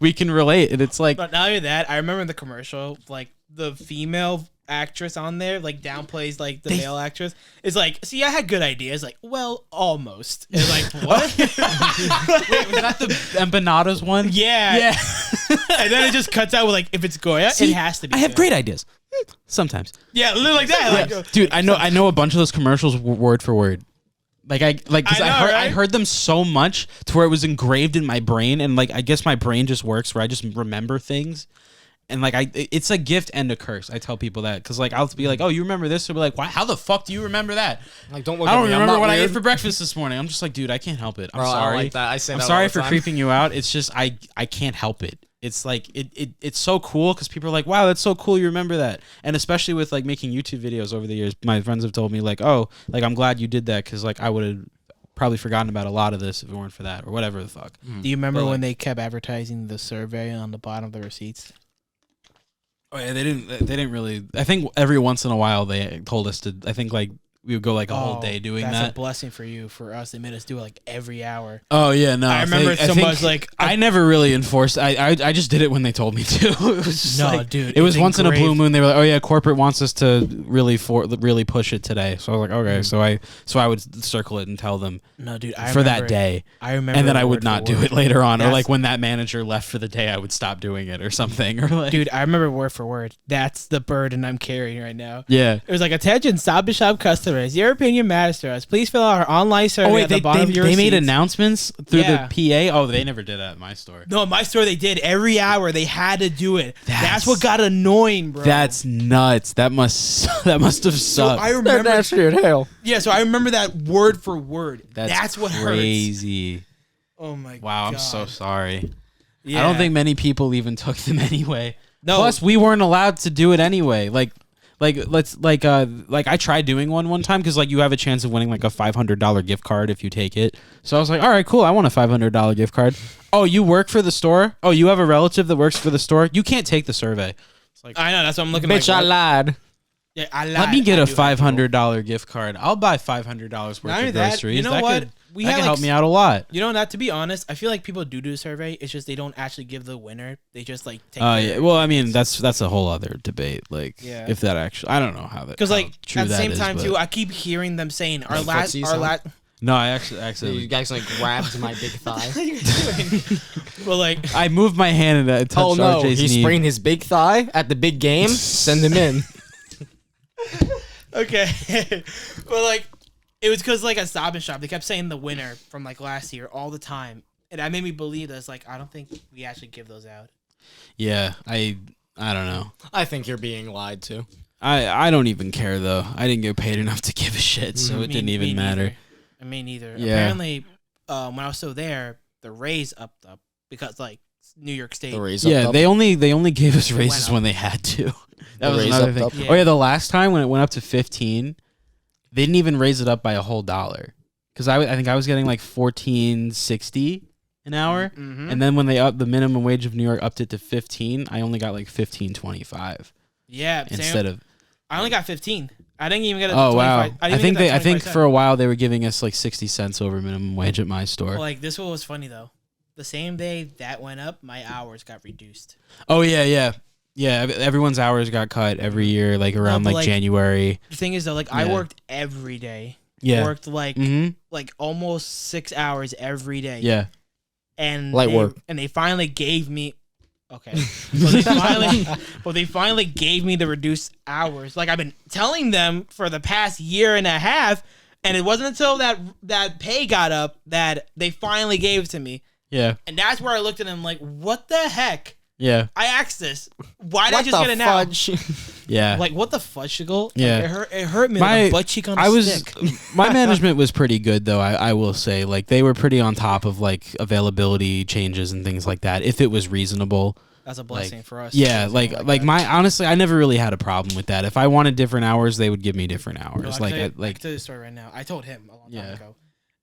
we can relate, and it's like But not only that, I remember in the commercial, like the female actress on there, like downplays like the male actress. It's like, see, I had good ideas. Like, well, almost. It's like, what? wait, was that the empanadas one? Yeah. And then it just cuts out with like, if it's Goya, See, it has to be. I have good. great ideas. Sometimes, Yeah, literally like that. Like, dude. I know a bunch of those commercials word for word. Like because I know, I right? heard them so much to where it was engraved in my brain, and like I guess my brain just works where I just remember things, and like it's a gift and a curse. I tell people that because like I'll be like, oh, you remember this? They'll be like, why? How the fuck do you remember that? Like, don't look I at don't me. I'm remember not what I weird. ate for breakfast this morning. I'm just like, dude, I can't help it. I'm Bro, I don't sorry. like that. I say I'm that all sorry the for time. creeping you out. It's just I can't help it. It's like it's so cool because people are like, wow, that's so cool. You remember that, and especially with like making YouTube videos over the years, my friends have told me like, oh, like I'm glad you did that because like I would have probably forgotten about a lot of this if it weren't for that or whatever the fuck. do you remember But, when like- they kept advertising the survey on the bottom of the receipts? Oh yeah, they didn't really. I think every once in a while they told us to. I think like we would go like a whole day doing that's that. a blessing for you. For us, they made us do it like every hour. Oh yeah, no. I remember think- so think much, like, I never really enforced. I just did it when they told me to. It was just No, like, dude, It was it's once in a blue engraved. moon. They were like, oh yeah, corporate wants us to really push it today. So I was like, okay. So I would circle it and tell them No, dude, I for that remember it. day, I remember, and then it I would word not for do word. it later on, or That's- like when that manager left for the day, I would stop doing it or something. Or like, Dude, I remember word for word. That's the burden I'm carrying right now. yeah. It was like, attention, Stop and Shop customers. Your opinion matters to us. Please fill out our online survey Oh wait, at the bottom of your they made receipts. announcements through Yeah. the PA. Oh, they never did that at my store. No, in my store they did. Every hour they had to do it. That's That's- what got annoying, bro. That's nuts. That must have so sucked. I remember. hell. Yeah, so I remember that word for word. That's what hurts. crazy. Oh my god. Wow, I'm so sorry. Yeah. I don't think many people even took them anyway. No. Plus, we weren't allowed to do it anyway. Like I tried doing one time because like you have a chance of winning like a $500 gift card if you take it. So I was like, all right, cool. I want a $500 gift card. Oh, you work for the store? Oh, you have a relative that works for the store? You can't take the survey. I know. That's what I'm looking. Bitch, like, I what? lied. Yeah, I lied. Let me get I a do have people. $500 gift card. I'll buy $500 worth Not only of that, groceries. you know that what? Could, We that had, could like, help me out a lot. You know, not to be honest, I feel like people do a survey. It's just they don't actually give the winner. They just like take. Oh yeah. Well, I mean that's a whole other debate. Like, Yeah. if that actually, I don't know how that. Because how like true at the that same is, time but- too, I keep hearing them saying our Like last, footsies, our huh? last. No, I So actually. you guys like grabbed my big thigh. Well, like I moved my hand and touched Oh no, RJ's he knee. sprained his big thigh at the big game. Send him in. okay, well, like It was because like at Stop and Shop, they kept saying the winner from like last year all the time, and that made me believe that it's like I don't think we actually give those out. Yeah, I don't know. I think you're being lied to. I don't even care though. I didn't get paid enough to give a shit, so it didn't even matter. Me neither. Yeah. Apparently, when I was still there, the raise upped up because like New York State. The raise Yeah, up. they only gave us went raises up. when they had to. That The was raise another up, thing. up. Yeah. Oh yeah, the last time when it went up to 15, they didn't even raise it up by a whole $1. Because I think I was getting like $14.60 an hour, Mm-hmm. and then when they upped the minimum wage of New York upped it to 15, I only got like $15.25 Yeah, instead of. I only got 15. I didn't even get a Oh 25. wow! I, didn't I even think get that I think 25 for a while they were giving us like 60 cents over minimum wage at my store. Like this one was funny though. The same day that went up, my hours got reduced. Oh yeah. Everyone's hours got cut every year, like around but, like like, January. The thing is though, like I Yeah. worked every day. Yeah. Worked like like almost 6 hours every day. Yeah. And Light they, work. And they finally gave me. Okay. But they finally gave me the reduced hours. Like I've been telling them for the past year and a half, and it wasn't until that pay got up that they finally gave it to me. Yeah. And that's where I looked at them like, what the heck? Yeah. I asked this. Why did I What just the get it now? fudge? Yeah. Like what the fudgicle? Yeah. Like, it hurt me like a butt cheek on a stick. My management was pretty good though. I will say, like they were pretty on top of like availability changes and things like that. If it was reasonable. That's a blessing for us. Yeah, Something like that. my honestly, I never really had a problem with that. If I wanted different hours, they would give me different No, hours. I Like can tell you the story right now. I told him a long time ago.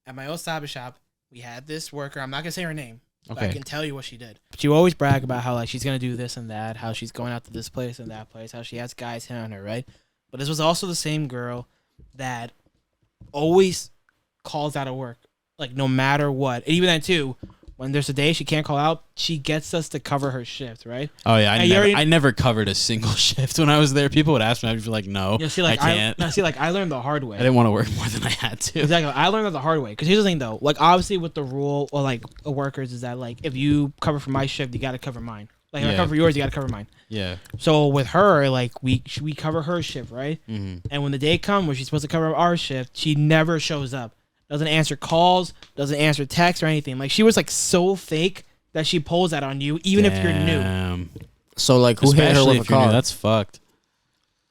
At my old Saba shop, we had this worker. I'm not gonna say her name. But I Okay. can tell you what she did. But she always brag about how like she's gonna do this and that, how she's going out to this place and that place, how she has guys hit on her, right? But this was also the same girl that always calls out of work, like no matter what. And even then too, when there's a day she can't call out, she gets us to cover her shift, right? Oh yeah, And you already- I never covered a single shift when I was there. People would ask me, I'd be like, no, You know, see, like I can't. I learned the hard way. I didn't want to work more than I had to. Exactly. I learned that the hard way. Because here's the thing, though. Like, obviously, with the rule or like workers is that like if you cover for my shift, you got to cover mine. Like if I Yeah. cover for yours, you got to cover mine. Yeah. So with her, like we cover her shift, right? Mm-hmm. And when the day comes where she's supposed to cover our shift, she never shows up. Doesn't answer calls. Doesn't answer texts or anything. Like she was like so fake that she pulls that on you, even if you're new. So like, who hit her Especially with a if you're new, car? that's fucked.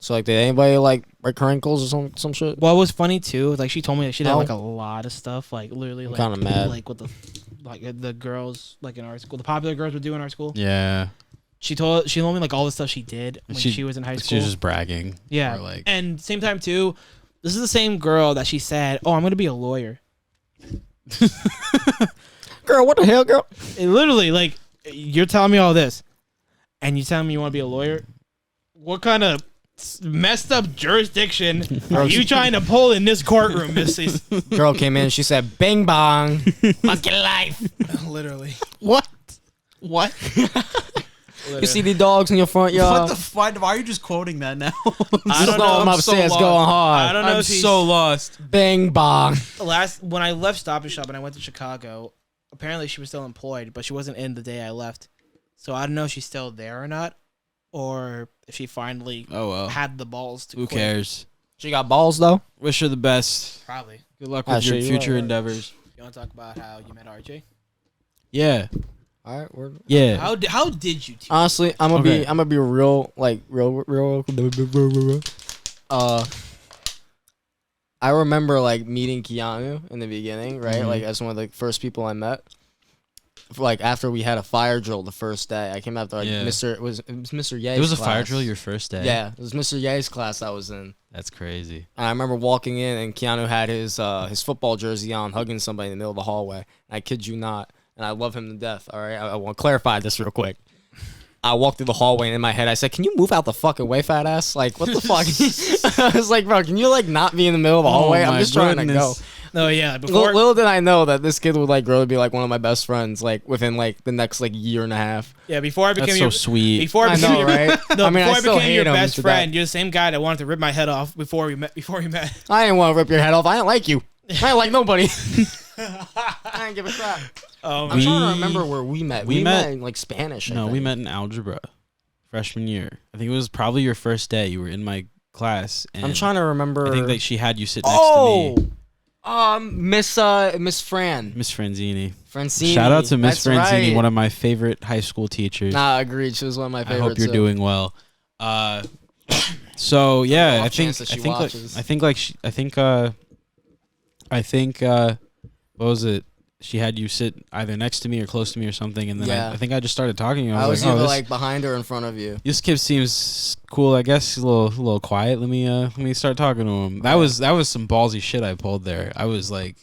So like, did anybody like break her ankles or some shit? What was funny too, like she told me that she did Oh. like a lot of stuff, like literally like kinda mad. like with the girls like in our school, the popular girls would do in our school. Yeah. She told me like all the stuff she did when She- she was in high She school. was just bragging. Yeah, Or like, and same time too, this is the same girl that she said, "Oh, I'm gonna be a lawyer." Girl, what the hell, girl? It literally, like, you're telling me all this, and you telling me you want to be a lawyer? What kind of messed up jurisdiction are you trying to pull in this courtroom, Missy? Girl came in. She said, "Bang bang, fucking life." Literally. what? What? You see the dogs in your front yard? fuck? Why are you just quoting that now? I don't know, know. I'm upstairs going hard. I don't know. I'm if she's- so lost. Bang bang. when I left Stop and Shop and I went to Chicago, apparently she was still employed, but she wasn't in the day I left. So I don't know if she's still there or not, or if she finally Oh well. had the balls to Who quit. cares? She got balls though. Wish her the best. Probably. Good luck Ah, with your shit, you're future right. endeavors. You want to talk about how you met RJ? Yeah. All right, we're Yeah. How did you two? honestly, I'm gonna Okay. be real, like real. I remember like meeting Keanu in the beginning, right? Mhm. Like as one of the first people I met. Like after we had a fire drill the first day, I came after like Yeah. It was Mr. Ye's It was a class. fire drill your first day. Yeah, it was Mr. Ye's class I was in. That's crazy. And I remember walking in and Keanu had his football jersey on, hugging somebody in the middle of the hallway. I kid you not. And I love him to death. All right, I want to clarify this real quick. I walked through the hallway and in my head I said, "Can you move out the fucking way, fat ass? Like, what the fuck?" I was like, "Bro, can you like not be in the middle of the hallway? I'm my just trying to go." goodness. No, yeah. Before Little did I know that this kid would like grow to be like one of my best friends, like within like the next like year and a half. before I became That's so your sweet. before I I became know, your, right? No, I mean, I before I still became hate your him best to friend, death. you're the same guy that wanted to rip my head off before we met. I didn't want to rip your head off. I didn't like you. I didn't like nobody. I didn't give a crap. I'm trying to remember where we met. we We met- met in like Spanish. I No, we think. met in algebra freshman year. I think it was probably your first day. You were in my class. And I'm trying to remember. I think that she had you sit next Oh, to me. Miss Fran. Miss Franzini. Francini. Shout out to Miss That's Franzini, right. one of my favorite high school teachers. Nah, agreed. She was one of my I favorites. hope you're too. doing well. So yeah, off I think chance that she what was it? She had you sit either next to me or close to me or something, and then Yeah. I think I just started talking. I was like, either oh, like behind her or in front of you. this kid seems cool. I guess a little quiet. Let me start talking to him. That was some ballsy shit I pulled there. I was like,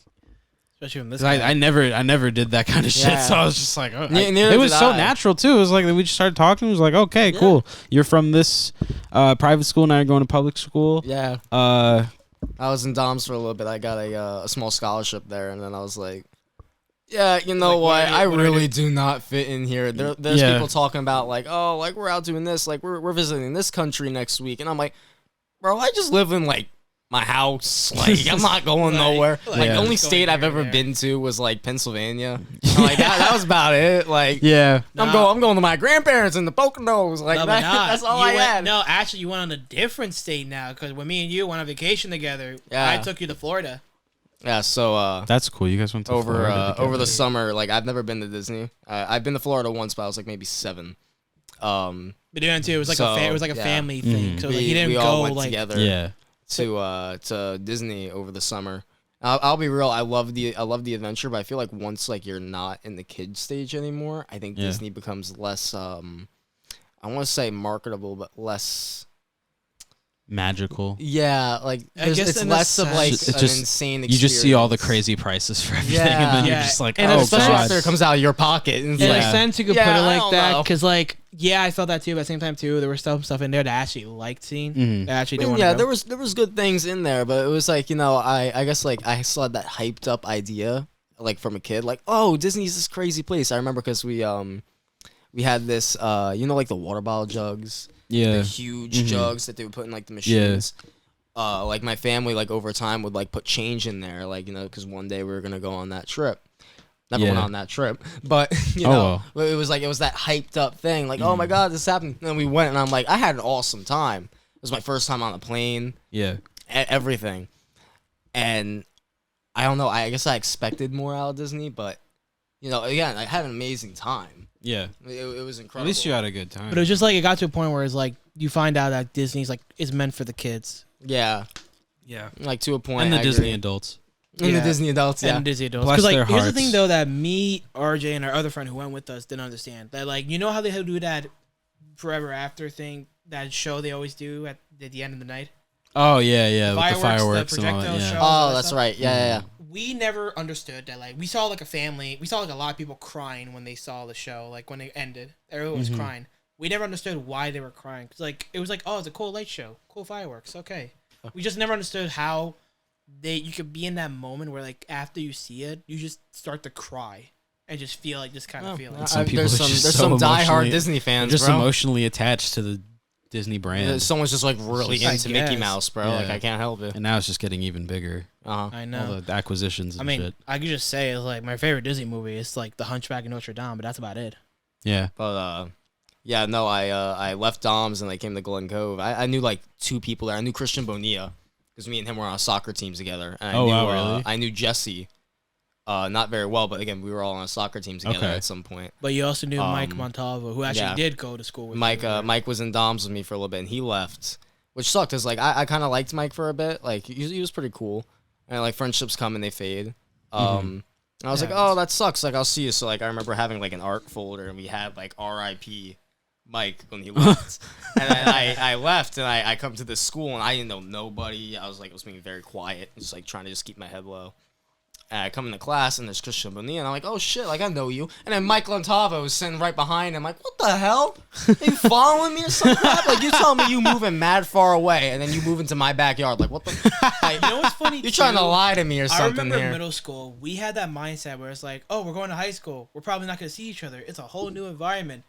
Especially when this 'cause guy. I never did that kind of shit. Yeah. So I was just like, oh, Neither it was did so I. natural too. It was like we just started talking. It was like, okay, Yeah. cool. You're from this private school, now you're going to public school. Yeah. Uh, I was in Dom's for a little bit. I got a small scholarship there, and then I was like, yeah, you know Like, what? I what do I really do not fit in here. There's Yeah. people talking about like, oh, like we're out doing this, like we're visiting this country next week, and I'm like, bro, I just live in like my house. Like I'm not going nowhere. Like Yeah. the only Just going state I've here ever and there. been to was like Pennsylvania. And, like that was about it. Like yeah. I'm going to my grandparents in the Poconos. Like No, that, but not. that's all You I went- had. No, actually, you went on a different state now because when me and you went on vacation together, Yeah. I took you to Florida. Yeah, so That's cool. You guys went to over Florida over the together. summer, like I've never been to Disney. I've been to Florida once, but I was like maybe 7. But doing too, it was like So, it was like a yeah. family thing. Mhm. So like, he didn't we go all went like together Yeah. to Disney over the summer. I'll be real. I love the adventure, but I feel like once like you're not in the kid stage anymore, I think Yeah. Disney becomes less. I want to say marketable, but less. Magical. Yeah, like I guess it's in a less of like sense- an It's just- insane. You Experience. just see all the crazy prices for everything, and then you're Yeah. just like, And oh especially god. after it comes out of your pocket. And it's in like, a sense you could Yeah, put it I like don't that know. because like yeah, I felt that too. But at the same time too, there was some stuff in there that I actually liked seeing. Mhm. That I actually I didn't mean, want yeah, to go. there was good things in there, but it was like, you know, I guess like I still had that hyped up idea like from a kid, like, oh, Disney's this crazy place. I remember because we had this you know, like the water bottle jugs, Yeah. the huge Mhm. jugs that they would put in like the machines. Like my family like over time would like put change in there, like, you know, because one day we were gonna go on that trip. Never went Yeah. on that trip, but you Oh, know, well. it was that hyped up thing, like, oh my god, this happened, and we went, and I'm like, I had an awesome time. It was my first time on a plane, Yeah. everything, and I don't know. I guess I expected more out of Disney, but you know, again, I had an amazing time. Yeah. It was At incredible. least you had a good time. But it was just like it got to a point where it's like you find out that Disney's like is meant for the kids. Yeah, Yeah. like to a point. and the I Disney agree. adults. And the Yeah. Disney adults. Yeah, And Disney adults. Bless Because like their here's the hearts. thing though that me, RJ, and our other friend who went with us didn't understand. That like you know how they do that forever after thing, that show they always do at the end of the night? Oh yeah, yeah. With the Fireworks, the fireworks and all that. projectile Yeah. show. Oh, that's right. Yeah. We never understood that. Like we saw like a family, we saw like a lot of people crying when they saw the show. Like when it ended, everyone was crying. We never understood why they were crying. Cause like it was like, oh, it's a cool light show, cool fireworks. Okay, we just never understood how you could be in that moment where like after you see it, you just start to cry and just feel like this kind of feeling. Some people There's are some just there's so some diehard emotionally- Disney They're fans, just bro. emotionally attached to the Disney brand, Someone's just like really I into Mickey guess. Mouse, bro. Like Yeah. I can't help it. and now it's just getting even bigger. Uh-huh. I know. All the acquisitions and I mean, shit. I could just say it's like my favorite Disney movie is like The Hunchback of Notre Dame, but that's about it. Yeah. But yeah, no, I left Dom's and I came to Glen Cove. I knew like 2 people there. I knew Christian Bonilla because me and him were on a soccer team together. And I Oh, knew, wow, really? I knew Jesse, not very well, but again, we were all on a soccer team together Okay. at some point. But you also knew Mike Um, Montalvo, who actually yeah. did go to school with Mike you. Mike was in Dom's with me for a little bit, and he left, which sucked. Cause like I kind of liked Mike for a bit. Like he was pretty cool, and like friendships come and they fade. And I was like, oh, that sucks. Like I'll see you. So like I remember having like an art folder, and we had like R.I.P. Mike when he left, and then I left, and I come to this school, and I didn't know nobody. I was being very quiet, just like trying to just keep my head low. And I come into class, and there's Christian Bonilla, and I'm like, oh shit, like I know you. And then Mike Lontavo was sitting right behind him. I'm like, what the hell? Are you following me or something? Like you telling me you moving mad far away, and then you move into my backyard. Like what the? Like, You know what's funny? you're trying to too? lie to me or I something remember in here. middle school, we had that mindset where it's like, oh, we're going to high school. We're probably not going to see each other. It's a whole new environment.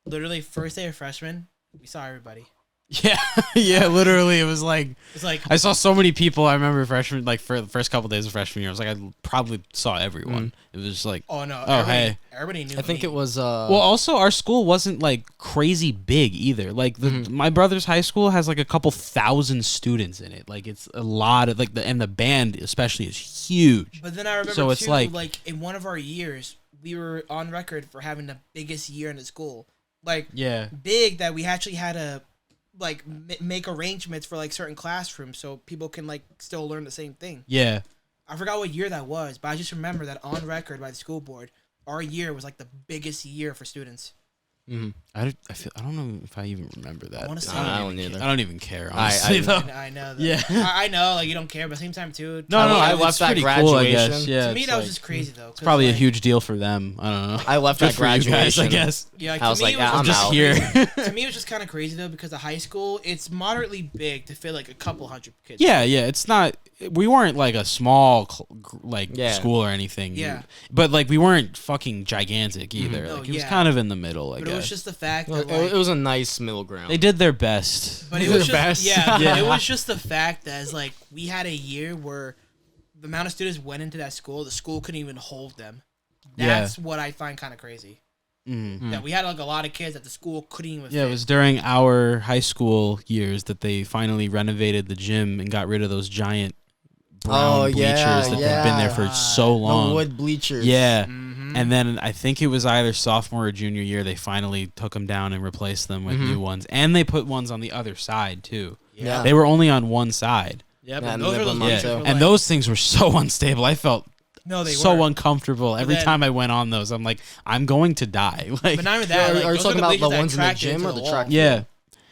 Literally, first day of freshman, we saw everybody. Yeah, yeah, literally, it was like It's like I saw so many people. I remember freshman, like for the first couple days of freshman year, I was like, I probably saw everyone. It was just like, oh no, oh everybody, hey. everybody knew. I think me. it was. Well, also our school wasn't like crazy big either. Like my brother's high school has like a couple thousand students in it. Like it's a lot of like the band especially is huge. But then I remember So it's too, like- in one of our years, we were on record for having the biggest year in the school. Like Yeah, big that we actually had to like make arrangements for like certain classrooms so people can like still learn the same thing. yeah. I forgot what year that was, but I just remember that on record by the school board, our year was like the biggest year for students. I don't know if I even remember that. I wanna say I don't either. I don't even care. Honestly, I- though. I know that. Yeah. I know, like you don't care, but at the same time too. No, I it's left that pretty cool, I guess. graduation. Yeah, To me, it's that was like- just crazy though. It's probably like, a huge deal for them. I don't know. I left Good that for you guys, graduation. I guess. Yeah, I was to me, like, it yeah, I'm Just out. here. To me, it was just kind of crazy though because the high school, it's moderately big to fit like a couple hundred kids. Yeah, yeah. It's not. We weren't like a small Yeah. school or anything. Yeah. But like we weren't fucking gigantic either. No, Like it was yeah. kind of in the middle. I But guess it was just the fact Well, that like, it was a nice middle ground. they did their best. but it They're was the just best. yeah, Yeah. it was just the fact that it's like we had a year where the amount of students went into that school, the school couldn't even hold them. Yeah. That's what I find kind of crazy. Mhm. That we had like a lot of kids that the school couldn't even. Yeah, it fit. was during our high school years that they finally renovated the gym and got rid of those giant brown Oh, bleachers yeah, that they've been there for yeah. so the long. wood bleachers. Yeah. Mhm. And then I think it was either sophomore or junior year they finally took them down and replaced them with new ones. And they put ones on the other side too. Yeah. They were only on one side. Yep, Yeah, and and those they were put those them on bleachers too. were, And like- those things were so unstable. I felt no, they so were. uncomfortable every then- time I went on those. I'm like, I'm going to die. Like, But not even Yeah, that. like, are you those talking were about the bleachers that ones in the attracted gym to or the wall. track? yeah,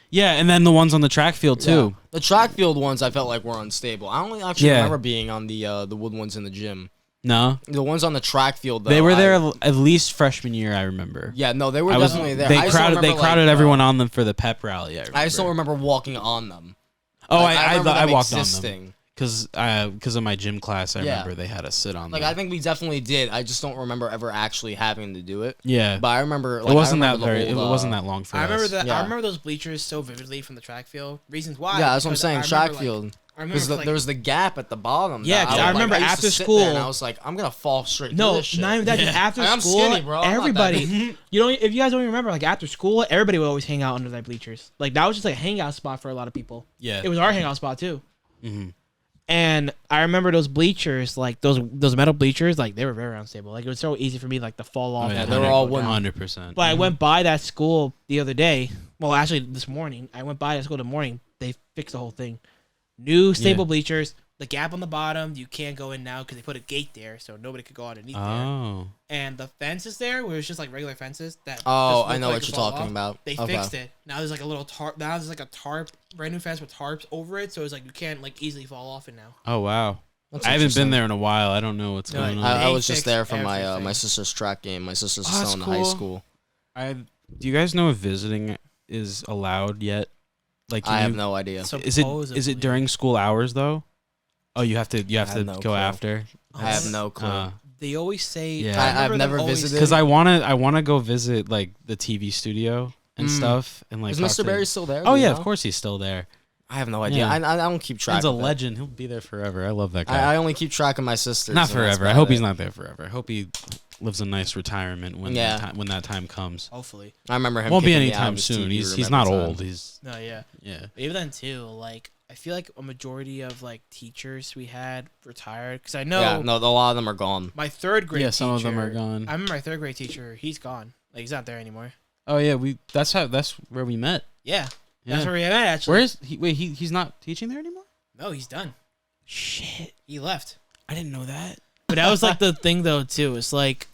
yeah, and then the ones on the track field too. Yeah. The track field ones I felt like were unstable. I only actually Yeah. remember being on the wood ones in the gym. No, The ones on the track field though. they were there I- at least freshman year. I remember. Yeah, no, they were I was. definitely there. They I just don't crowded. They remember, crowded like, everyone on them for the pep rally. I just don't remember walking on them. Oh, Like, I remember them walked on them existing. because of my gym class. I Yeah. remember they had us sit on Like them. I think we definitely did. I just don't remember ever actually having to do it. Yeah, But I remember like, it wasn't I that remember the very. whole, It wasn't that long for I remember us. that. Yeah. I remember those bleachers so vividly from the track field. Reasons why. Yeah, that's what I'm because saying. I Track remember, like, field. I remember Because for, like, there was the gap at the bottom. Yeah, that 'cause I remember used to after sit there and school- I was like, I'm gonna fall straight. through no, this shit. not even that. Yeah. Just after Like, I'm school, skinny, bro. I'm not that everybody. big. You know, if you guys don't even remember, like after school, everybody would always hang out under that bleachers. Like that was just like a hangout spot for a lot of people. Yeah. It was our hangout spot too. Mhm. And I remember those bleachers, like those metal bleachers, like they were very unstable. Like it was so easy for me like to fall off. Oh, Yeah, they were all wooden. 100%. But I went by that school the other day. Well, actually, this morning I went by that school in the morning. They fixed the whole thing. New stable Yeah. bleachers. The gap on the bottom, you can't go in now because they put a gate there, so nobody could go underneath there. Oh. And the fences there, where it's just like regular fences. That Oh, just I look know like what to you're fall talking off. about. They Okay. fixed it. Now there's like a little tarp. Now there's like a tarp, brand new fence with tarps over it, so it's like you can't like easily fall off it now. Oh wow. That's I haven't interesting. been there in a while. I don't know what's No, going on. I They was just fixed there for my everything. my sister's track game. My sister's Oh, still that's in high cool. school. Do you guys know if visiting is allowed yet? Like, can I have you- no idea. Is it during school hours though? Oh, you have to have no go clue. after. I have no clue. They always say. Yeah. I I've remember them never always- visited. Because I wanna go visit like the TV studio and Mm. stuff and like. Is talk Mr. to- Barry still there? Oh Do you yeah, know? of course he's still there. I have no idea. Yeah. I don't keep track. He's a of it. legend. He'll be there forever. I love that guy. I only keep track of my sisters. Not and that's forever. I about hope it. he's not there forever. I hope he lives a nice retirement when Yeah. when that time comes. Hopefully. I remember him. Won't be kicking me out anytime of his soon. TV He's room not every time. old. He's No, yeah. yeah. But even then too, like I feel like a majority of like teachers we had retired because I know Yeah, no, a lot of them are gone. my third grade. Yeah, some of them are teacher- gone. I remember my third grade teacher. He's gone. Like he's not there anymore. Oh yeah, that's where we met. Yeah, Yeah. that's where we met actually. Where is he? Wait, he's not teaching there anymore? No, he's done. Shit, He left. I didn't know that. But that was like the thing though too. It's like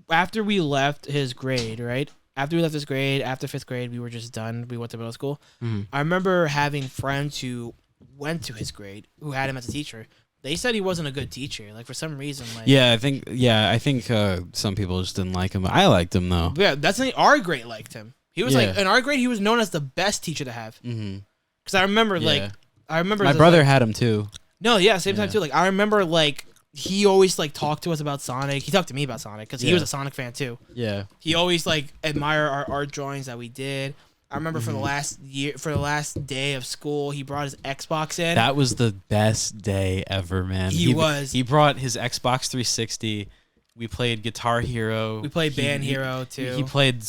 after we left his grade, right? After we left his grade, after 5th grade, we were just done. We went to middle school. Mm-hmm. I remember having friends who went to his grade who had him as a teacher. They said he wasn't a good teacher. Like for some reason, like Yeah, I think some people just didn't like him. I liked him though. yeah, that's the thing. Our grade liked him. He was like Yeah. in our grade, he was known as the best teacher to have. Mm-hmm. Because I remember Yeah. I remember My this, brother like- had him too. no, yeah, same time Yeah. too. Like I remember like he always like talked to us about Sonic. He talked to me about Sonic because he Yeah. was a Sonic fan too. Yeah. He always like admired our art drawings that we did. I remember for the last day of school, he brought his Xbox in. That was the best day ever, man. He was. He brought his Xbox 360. We played Guitar Hero. We played Band Hero too. He played.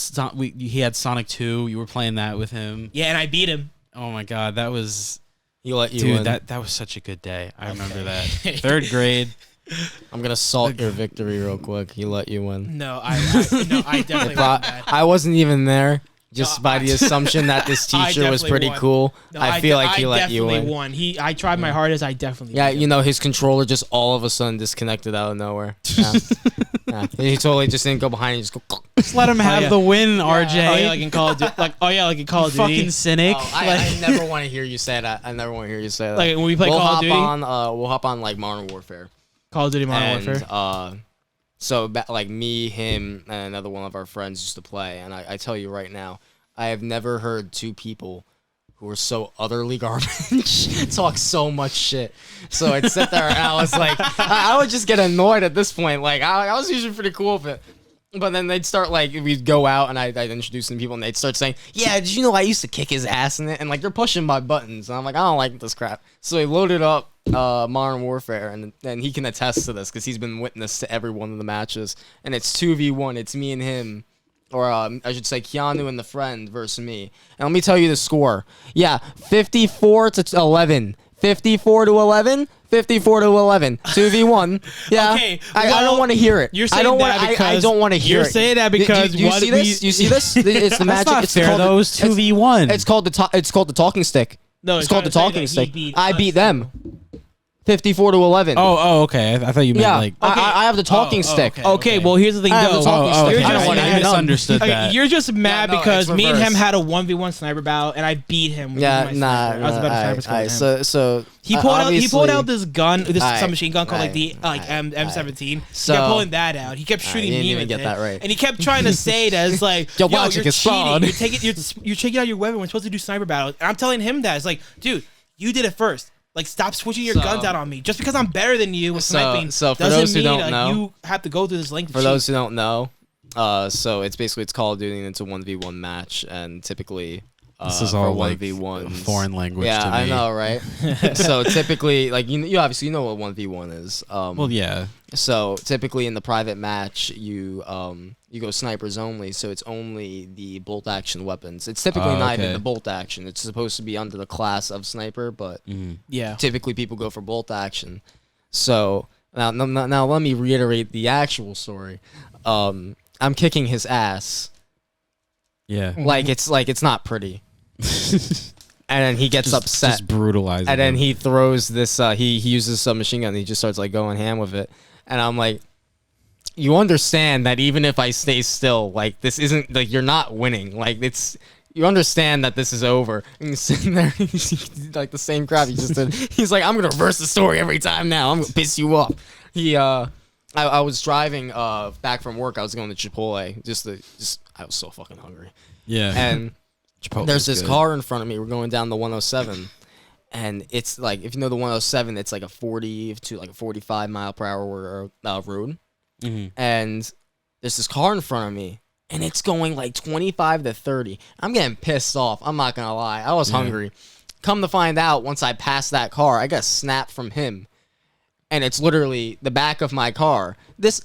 He had Sonic 2. You were playing that with him. Yeah, and I beat him. Oh my God, that was. He let you Dude, win. that was such a good day. I remember that. 3rd grade. I'm gonna salt your victory real quick. He let you win. No, I definitely won that. I wasn't even there. Just by the assumption that this teacher was pretty cool, No, I feel like he let you win. Won. I tried my hardest. I definitely. Yeah, beat him. you know, his controller just all of a sudden disconnected out of nowhere. Yeah. Yeah. He totally just didn't go behind and just go. Just let him have the win, RJ. Oh yeah, like in Call of Duty. like in Call of Duty. Fucking cynic. Oh, I never want to hear you say that. I never want to hear you say that. Like when we play Call of Duty. We'll hop on like Modern Warfare. Call of Duty Modern Warfare. So like me, him, and another one of our friends used to play, and I tell you right now, I have never heard two people who were so utterly garbage talk so much shit. So I'd sit there and I was like, I would just get annoyed at this point. Like I was usually pretty cool with it. But then they'd start like, we'd go out and I'd introduce them to people and they'd start saying, yeah, did you know I used to kick his ass in it? And like, they're pushing my buttons. And I'm like, I don't like this crap. So he loaded up Modern Warfare and he can attest to this because he's been witness to every one of the matches. And it's 2v1. It's me and him. Or I should say Keanu and the friend versus me. And let me tell you the score. Yeah, 54-11. 54-11. 54-11. 2v1. Yeah. Okay, I don't want to hear it. You're saying that because I don't want to hear it. You're saying that because do you see this? You see this? It's the magic. Not it's fair. called Those 2v1. It's called the talking stick. No, it's called the talking stick. I beat us. them. 54-11. Oh, okay. I thought you meant yeah. like. I have the talking stick. Okay, well here's the thing. I have the talking stick. Okay. I don't want to I hear it. misunderstood that. You're just mad No, because it's me and him reverse. had a 1v1 sniper battle and I beat him. with Yeah, my nah. sniper. I was a better sniper squad than him. So He pulled obviously- out this gun, this Aight, submachine gun called like the aight, M17. He So- kept pulling that out. He kept shooting you didn't me even with get it. that right. And he kept trying to say that it's like, Your yo, logic you're is flawed. cheating. You're taking out your weapon. We're supposed to do sniper battles. And I'm telling him that. It's like, dude, you did it first. Like, stop switching your guns out on me. Just because I'm better than you with sniping so for doesn't those who mean don't know- you have to go through this length. For those who don't know, so it's Call of Duty and it's a 1v1 match, and typically This is for all like 1v1s. foreign language Yeah, to me. I know, right? So typically, like you obviously know what 1v1 is. Well, yeah. So typically in the private match, you go snipers only, so it's only the bolt action weapons. It's typically not even okay. the bolt action. It's supposed to be under the class of sniper, but yeah. typically people go for bolt action. So now let me reiterate the actual story. I'm kicking his ass. Yeah. Like it's not pretty. And then he gets upset. Just brutalizing. And then him. he throws this. He uses a submachine gun. And he just starts like going ham with it. And I'm like, you understand that even if I stay still, like this isn't like you're not winning. Like it's you understand that this is over. And he's sitting there, he's like the same crap he just did. He's like, I'm gonna reverse the story every time now. I'm gonna piss you off. I was driving back from work. I was going to Chipotle. I was so fucking hungry. Yeah. And Chipotle there's is this good. car in front of me. We're going down the 107, and it's like if you know the 107, it's like a 40 to like a 45 mile per hour road. And there's this car in front of me, and it's going like 25 to 30. I'm getting pissed off. I'm not gonna lie. I was hungry. Come to find out, once I passed that car, I got a snap from him, and it's literally the back of my car. This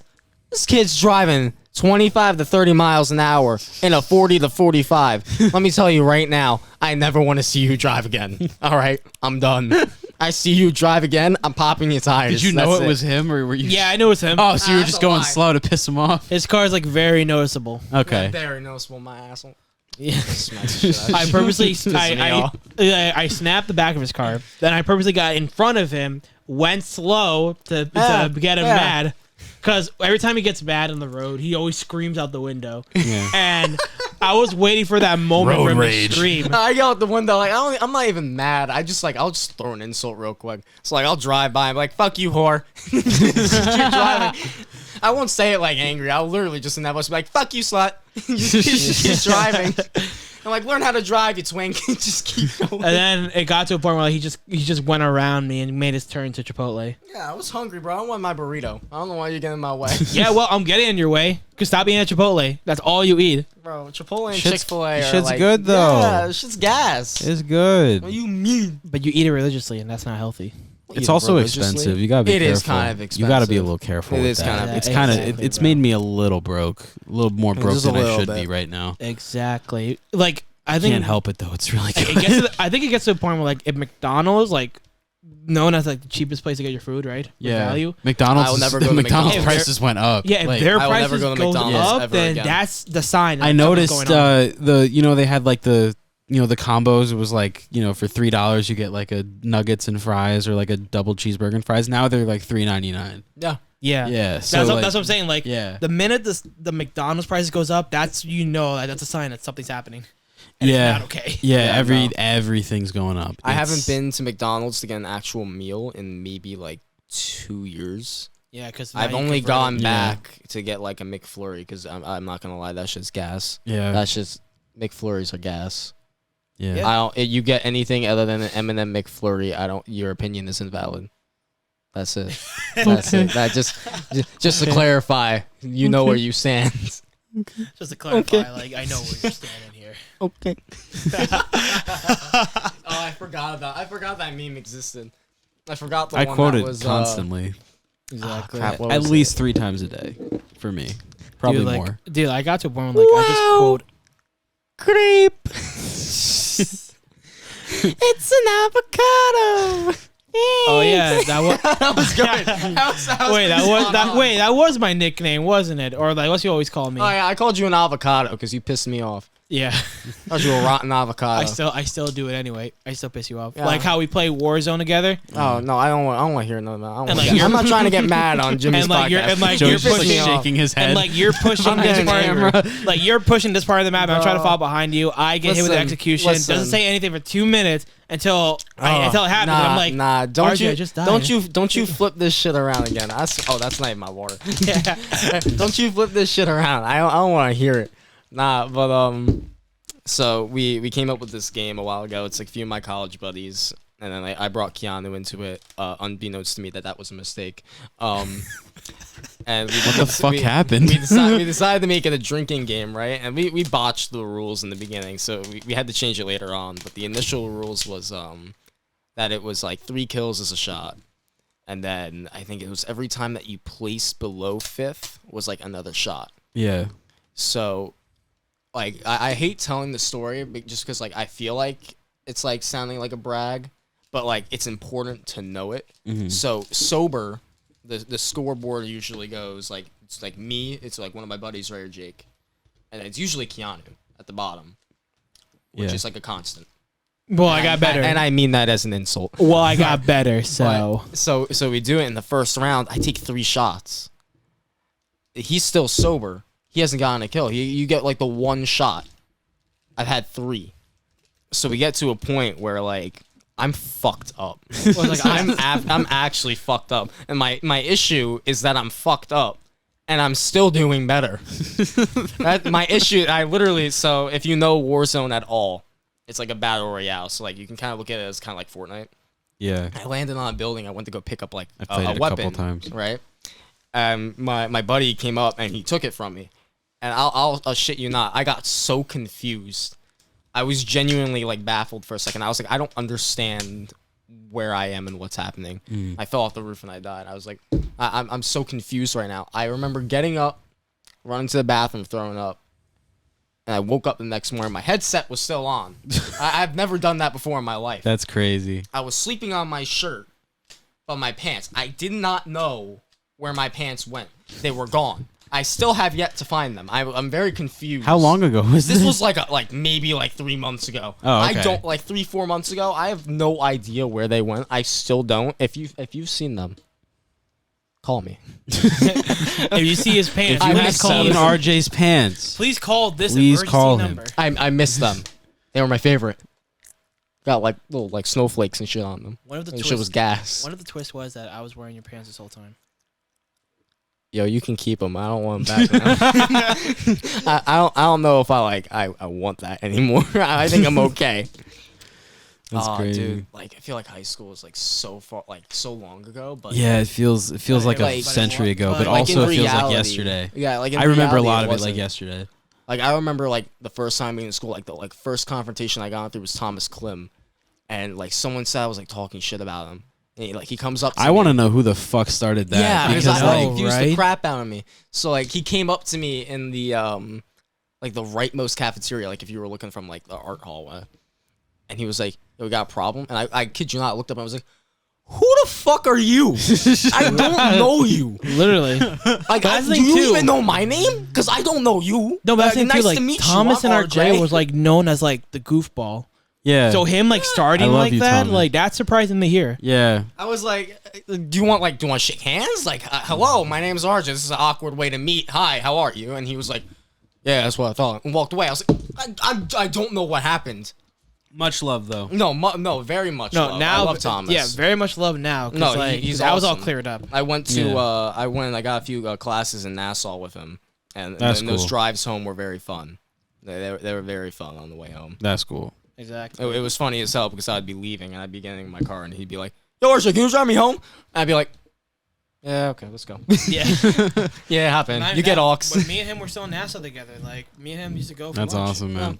kid's driving 25 to 30 miles an hour in a 40 to 45. Let me tell you right now, I never want to see you drive again. All right, I'm done. I see you drive again, I'm popping your tires. Did you know That's it was him, or were you? Yeah, I knew it's him. Oh, so you were That's just a going lie. slow to piss him off? His car is like very noticeable. Okay. very noticeable, my asshole. Yeah. Smack the shit out of I you. purposely Pisses me off. I snapped the back of his car. Then I purposely got in front of him, went slow to get him mad. Because every time he gets mad on the road, he always screams out the window. Yeah. And I was waiting for that moment Road for him rage. to scream. I yell out the window like I'm not even mad. I'll just throw an insult real quick. So like I'll drive by and be like, fuck you, whore. Just keep driving. I won't say it like angry. I'll literally just in that voice be like, fuck you, slut. just keep driving. I'm like, learn how to drive, you twink. Just keep going. And then it got to a point where like, he just went around me and made his turn to Chipotle. Yeah, I was hungry, bro. I want my burrito. I don't know why you're getting in my way. Yeah, well, I'm getting in your way. Cause stop eating at Chipotle. That's all you eat. Bro, Chipotle and Shit's- Chick-fil-A are shit's like, good, though. Yeah, shit's gas. It's good. What do you mean? But you eat it religiously, and that's not healthy. It's also expensive. You gotta be careful. It is kind of expensive. You gotta be a little careful. It with is that. kind of It's expensive. kind of. Exactly, It's bro. made me a little broke. A little more broke Just a than I little should bit. be right now. Exactly. Like I I think can't help it though. It's really it good. gets to I think it gets to a point where like if McDonald's like known as like the cheapest place to get your food, right? With value. McDonald's. I will never the go to McDonald's McDonald's. prices went up. Yeah, if Like, their I will never prices go to goes McDonald's up, ever then again. that's the sign. I that noticed something's going on. they had like the the combos. It was like for $3 you get like a nuggets and fries or like a double cheeseburger and fries. Now they're like $3.99. Yeah. Yeah. Yeah, so That's, like, that's what I'm saying. Like yeah. the minute the McDonald's prices goes up, that's that's a sign that something's happening. And Yeah. it's not okay. Yeah, Yeah, no. everything's going up. I haven't It's- been to McDonald's to get an actual meal in maybe like 2 years. Yeah, because I've only gone Yeah. back to get like a McFlurry because I'm not gonna lie, that shit's gas. Yeah, That's just McFlurries are gas. yeah. I don't. You get anything other than an M&M McFlurry, I don't. Your opinion is invalid. That's it. That's it. That just to clarify, you know where you stand. Just to clarify, like I know where you're standing here. Okay. Oh, I forgot that meme existed. I forgot the I one quote that it was constantly, Exactly. crap, what at was least it? 3 times a day for me. Probably dude, like, more. Dude, I got to a point where like I just quote Creep. It's an avocado. Oh yeah, that was That was good. that was my nickname, wasn't it? Or like what you always call me. Oh yeah, I called you an avocado because you pissed me off. Yeah. I called you a rotten avocado. I still do it anyway. I still piss you off. Yeah. Like how we play Warzone together. Oh no, I don't want to hear none of that. I don't And, wanna like, I'm not trying to get mad on Jimmy's And, like, podcast. you're- and, like, Joe's you're just like pushing me shaking his head. And like you're pushing I'm this getting part, angry. like you're pushing this part of the map, and I'm trying to Bro. fall behind you. I get hit with Listen, execution. listen. Doesn't say anything for 2 minutes until until it happens. Nah, I'm like, nah, don't RJ, you I just died. don't you flip this shit around again. That's not even my water. yeah. Don't you flip this shit around. I don't want to hear it. Nah, but so we came up with this game a while ago. It's like a few of my college buddies, and then I brought Keanu into it, unbeknownst to me that was a mistake. And What the fuck happened? We decided to make it a drinking game, right? And we botched the rules in the beginning, so we had to change it later on. But the initial rules was that it was like 3 kills is a shot. And then I think it was every time that you placed below 5th was like another shot. Yeah. So, like, I hate telling the story just because, like, I feel like it's, like, sounding like a brag. But, like, it's important to know it. Mhm. So, sober, the scoreboard usually goes, like, it's, like, me. It's, like, one of my buddies, Ray or Jake. And it's usually Keanu at the bottom, which Yeah. is, like, a constant. Well, I got better. And I mean that as an insult. well, I got better. So But- so we do it in the first round. I take 3 shots. He's still sober. He hasn't gotten a kill. You get like the 1 shot. I've had 3. So we get to a point where like I'm fucked up. Like I'm actually fucked up. And my issue is that I'm fucked up and I'm still doing better. My issue, I literally, so if you know Warzone at all, it's like a battle royale. So like you can kind of look at it as kind of like Fortnite. Yeah. I landed on a building. I went to go pick up like I played a it a weapon, couple times. right? My buddy came up and he took it from me, and I'll shit you not, I got so confused. I was genuinely like baffled for a second. I was like, I don't understand where I am and what's happening. I fell off the roof and I died. I was like, I'm so confused right now. I remember getting up, running to the bathroom, throwing up. And I woke up the next morning. My headset was still on. I've never done that before in my life. That's crazy. I was sleeping on my shirt, but my pants. I did not know where my pants went. They were gone. I still have yet to find them. I'm very confused. How long ago was this? This was like maybe 3 months ago. Oh, okay. I don't 3-4 months ago. I have no idea where they went. I still don't. If you've seen them, call me. if you see his pants, If you I have missed them. seen RJ's pants, please call this Please emergency call him. number. I missed them. They were my favorite. Got like little snowflakes and shit on them. One of the That shit twists, was gas. one of the twists was that I was wearing your pants this whole time. yo, you can keep them. I don't want them back now. I don't know if I want that anymore. I think I'm okay. That's crazy. Dude, like I feel like high school is like so far, like so long ago, but Yeah, it feels like a like- century ago, but like, also in it feels like reality- yesterday. Yeah, like in I remember a reality, lot of it wasn't. like yesterday. Like I remember like the first time being in school, like the first confrontation I got through was Thomas Klim, and like someone said I was like talking shit about him. And he comes up to me. I want to know who the fuck started that. Yeah, because because I like, confused right? the crap out of me. So like he came up to me in the like the rightmost cafeteria, like if you were looking from like the art hallway, and he was like, "Yo, we got a problem?" And I kid you not, I looked up and I was like, "Who the fuck are you? I don't know you. Literally. Like, that's the do thing, you too. even know my name? Because I don't know you." No, but that's the thing nice too. Like to meet Thomas you. and I'm RJ RJ. was like known as like the goofball. yeah. So him like I starting love like you, that, Thomas. like that's surprising to hear. yeah. I was like, "Do you want to shake hands? Like, hello, my name's RJ. This is an awkward way to meet. Hi, how are you?" And he was like, "Yeah, that's what I thought," and walked away. I was like, I don't know what happened. Much love though. No, very much. No, love. now I love Thomas. Yeah, very much love now. 'Cause, No, like, he's that was all awesome. cleared up. I went to Yeah. I got a few classes in Nassau with him, and That's those cool. drives home were very fun. They were very fun on the way home. That's cool. Exactly. It was funny as hell because I'd be leaving and I'd be getting in my car and he'd be like, "Yo, RJ, can you drive me home?" And I'd be like, "Yeah, okay, let's go." Yeah. Yeah, hop in. Not You get that, aux. But me and him were still in Nassau together. Like me and him used to go for That's lunch. awesome, man.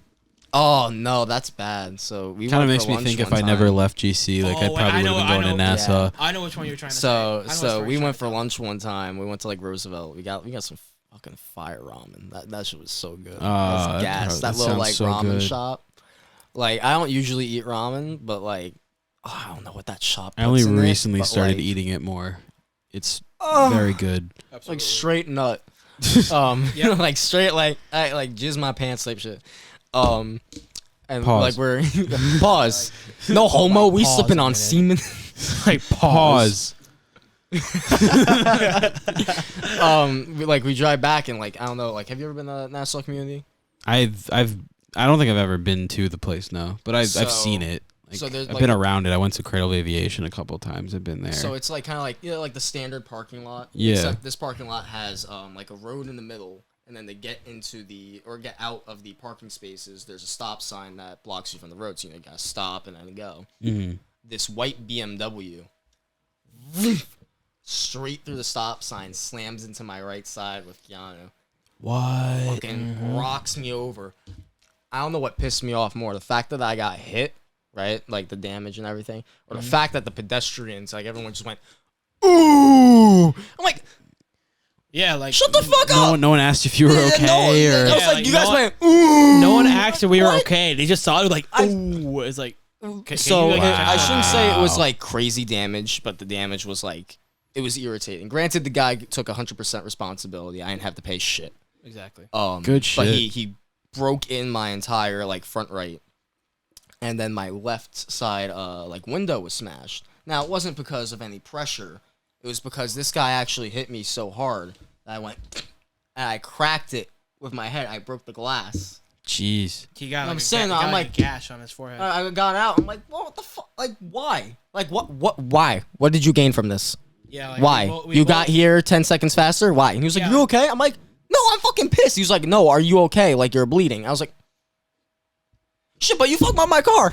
Oh no, that's bad. So we Kind of went makes for me lunch think if one I never time. left GC, like Oh, I wait, probably I would know- have been I going to know- Nassau. Yeah. I know which one you were trying to say. So I know what so story we you're went trying for to lunch one time. We went to like Roosevelt. We got some fucking fire ramen. That shit was so good. Ah, That's gas. that That little sounds like so ramen good. shop. Like I don't usually eat ramen, but like I don't know what that shop. I only puts in it, recently but, started like, eating it more. It's oh, very good. like straight nut. Yeah. Like straight like I like jizz my pants type shit. And Pause. like we're pause. No homo. We Pause slipping a on minute. semen. Like pause. We drive back and like I don't know. Like, have you ever been to Nassau Community? I don't think I've ever been to the place, no, but I've So- seen it. Like, so there's, I've like, been a- around it. I went to Cradle of Aviation a couple times. I've been there. So it's like kind of like like the standard parking lot. Yeah. Except this parking lot has like a road in the middle, and then to get get out of the parking spaces, there's a stop sign that blocks you from the road. So you gotta stop and then go. Mhm. This white BMW, straight through the stop sign, slams into my right side with Keanu. What? Fucking rocks me over. I don't know what pissed me off more, the fact that I got hit, right? Like the damage and everything, or the fact that the pedestrians, like everyone just went, "Ooh!" I'm like, Yeah, like shut the fuck up. No one asked if you were Yeah, okay no, or. I was Yeah, like, like, you no guys one- went, "Ooh!" no one asked if we were What? okay. They just saw it like, I- ooh. It's like, can So you, like, I shouldn't say it was Wow. like crazy damage, but the damage was like, it was irritating. Granted, the guy took 100% responsibility. I didn't have to pay shit. exactly. Good But shit. he broke in my entire like front right, and then my left side like window was smashed. Now it wasn't because of any pressure. It was because this guy actually hit me so hard that I went and I cracked it with my head. I broke the glass. Jeez. He got. I'm Like, saying, he got, I'm like, like- a gash on his forehead. I got out. I'm like, what the fuck? Like why? Like what? Why? What did you gain from this? yeah. Like, Why? we You both- got here 10 seconds faster? Why? And he was like, Yeah. you okay? I'm like, no, I'm fucking pissed. He was like, no, are you okay? Like, you're bleeding. I was like, shit, but you fucked up my car.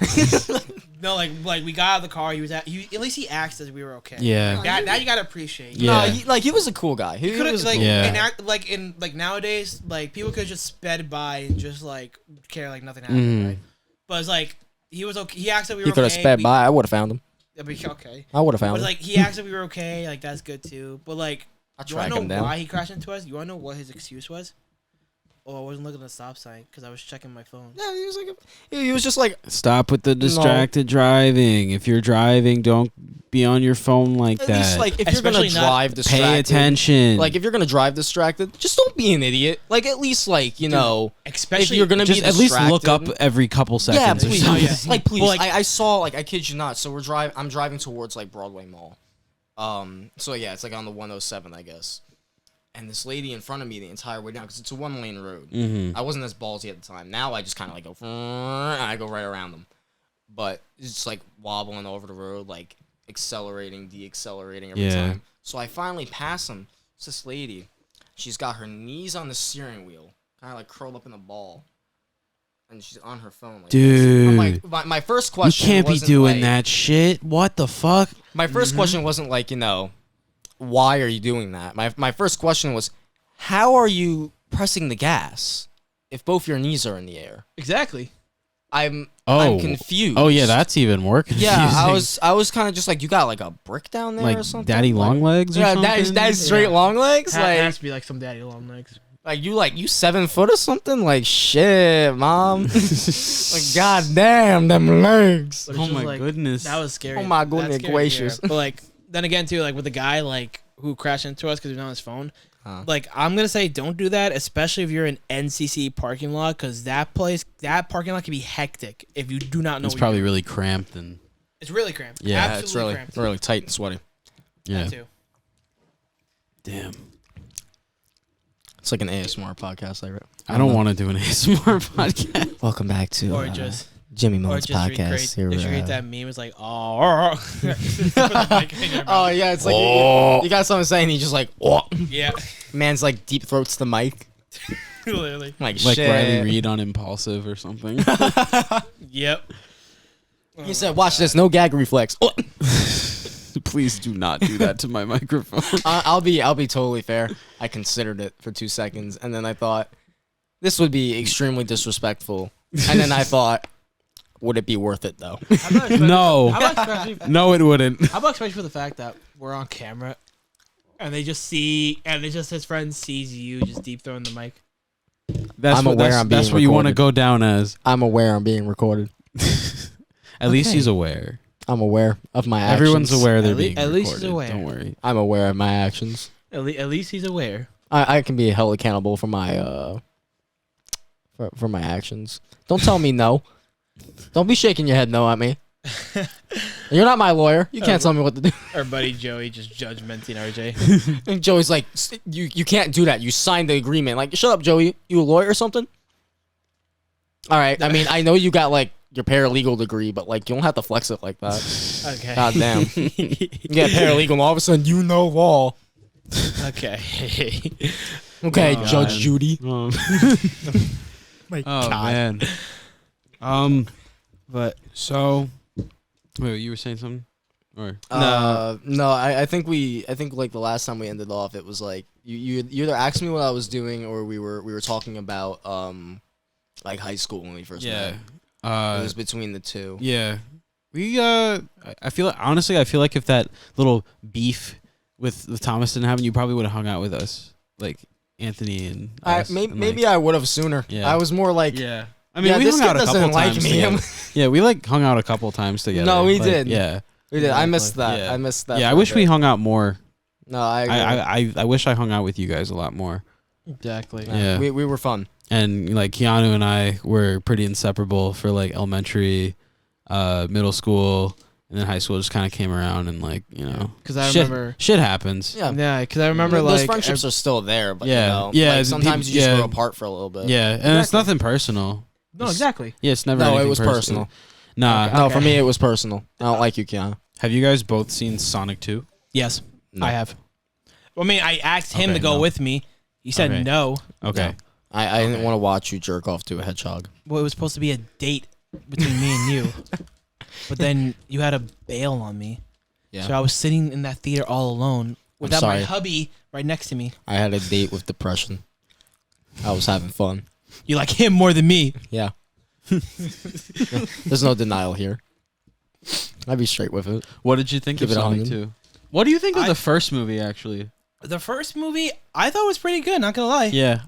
No, like we got out of the car. He was at least he asked us we were okay. Yeah. That you gotta appreciate. Yeah. No, he was a cool guy. He Could was have like cool. Yeah. in nowadays like people could just sped by and just like care like nothing happened, right? But it's like he was okay. He asked if we were He could okay. have sped by. I would have found him. Okay. I would have But found it's him. like he asked if we were okay. Like that's good too. But like, I you wanna track know him down. why he crashed into us? You wanna know what his excuse was? Oh, I wasn't looking at the stop sign because I was checking my phone. Yeah, he was like, he was just like, Stop with the distracted driving. If you're driving, don't be on your phone like at that. least like if you're gonna Especially not- drive distracted, Pay attention. Like if you're gonna drive distracted, just don't be an idiot. Like at least like you know, Especially if you're gonna just be at least look up distracted- every couple Yeah, seconds or please. something. yeah. Like please. Well, like- I saw like I kid you not. So I'm driving towards like Broadway Mall. So yeah, it's like on the 107, I guess. And this lady in front of me the entire way down because it's a 1-lane road. Mhm. I wasn't as ballsy at the time. Now I just kind of like go and I go right around them. But it's just like wobbling over the road, like accelerating, deaccelerating every Yeah. time. So I finally pass him. It's this lady. She's got her knees on the steering wheel, kind of like curled up in a ball, and she's on her phone. Like Dude, my first question. You can't be wasn't doing like, that shit. What the fuck? My first question wasn't like, why are you doing that? My first question was, how are you pressing the gas if both your knees are in the air? Exactly. I'm Oh. confused. Oh yeah, that's even more confusing. Yeah, I was kind of just like, you got like a brick down there like or something? daddy long legs or Yeah, something? daddy's straight long legs. Has to be like some daddy long legs. You 7 foot or something? Like shit, mom. Like goddamn them legs. But it's Oh just, my goodness. That was scary. Oh my That's goodness scary to gracious. hear. But like then again too, like with the guy like who crashed into us because he was on his phone. Huh. Like I'm gonna say don't do that, especially if you're in NCC parking lot, because that parking lot can be hectic if you do not know. It's what probably you're doing. really cramped and It's really cramped. Yeah, Absolutely It's cramped. really tight and sweaty. yeah. That too. Damn. It's like an ASMR podcast. I don't want to do an ASMR podcast. Welcome back to Or just Jimmy or Mullen's just podcast. recreate that meme. It's like oh. Oh yeah, it's like you got something saying. He's just like, oh. Yeah. Man's like deep throats the mic. Literally. Like Like shit. Riley Reid on Impulsive or something. Yep. He said, "Watch this, no gag reflex." Oh. Please do not do that to my microphone. I'll be totally fair. I considered it for 2 seconds, and then I thought this would be extremely disrespectful. And then I thought, would it be worth it though? No. How about especially, No, it wouldn't. how about especially for the fact that we're on camera, and they just see, and it's just his friend sees you just deep throwing the mic. That's I'm what, aware that's, I'm being that's what you want to recorded. go down as. I'm aware I'm being recorded. At least Okay. he's aware. I'm aware of my actions. Everyone's aware they're At le- being at least recorded. he's aware. Don't worry. I'm aware of my actions. At least he's aware. I can be held accountable for my for my actions. Don't tell me no. Don't be shaking your head no at me. You're not my lawyer. You can't tell me what to do. Our buddy Joey just judgmenting RJ. And Joey's like, you can't do that. You signed the agreement. Like, shut up, Joey. You a lawyer or something? All right. I mean, I know you got like your paralegal degree, but like you don't have to flex it like that. Okay. God damn. You get paralegal and all of a sudden you know law. Okay. Okay, Oh, Judge God. Judy. Oh God. man. But so, wait, you were saying something, or No, I think like the last time we ended off, it was like you either asked me what I was doing or we were talking about like high school when we first met. It was between the two. yeah. We I feel like, honestly, I feel like if that little beef with Thomas didn't happen, you probably would have hung out with us, like Anthony and us, and, Maybe I would have sooner. Yeah. I was more like, yeah. I mean, we this hung out kid a couple doesn't like times me. together. Yeah, we like hung out a couple times together. No, we Like, did. Yeah, we did. I missed Exactly. that. Yeah. I missed that. yeah. I for a wish we bit. hung out more. No, I agree. I wish I hung out with you guys a lot more. Exactly. Yeah. We were fun. And like Keanu and I were pretty inseparable for like elementary, middle school, and then high school just kind of came around and like, you know, Because I shit, remember. shit happens. Yeah. Yeah, because I remember those like friendships are still there, but Yeah. you know, Yeah, like, sometimes you just yeah. grow apart for a little bit. Yeah, and it's nothing personal. no, exactly. Yeah, it's never. No, it anything was personal. Nah. Okay. No, for me it was personal. I don't like you, Keanu. Have you guys both seen Sonic 2? Yes, No. I have. I mean, I asked him Okay, to go no. with me. He said Okay. no. Okay. I didn't want to watch you jerk off to a hedgehog. Well, it was supposed to be a date between me and you, but then you had to bail on me. Yeah. So I was sitting in that theater all alone without my sorry. hubby right next to me. I had a date with depression. I was having fun. You like him more than me. Yeah. There's no denial here. I'd be straight with it. What did you think Keep of it Sonic 100. 2? What do you think of I- the first movie, actually? The first movie, I thought was pretty good. Not gonna lie. Yeah.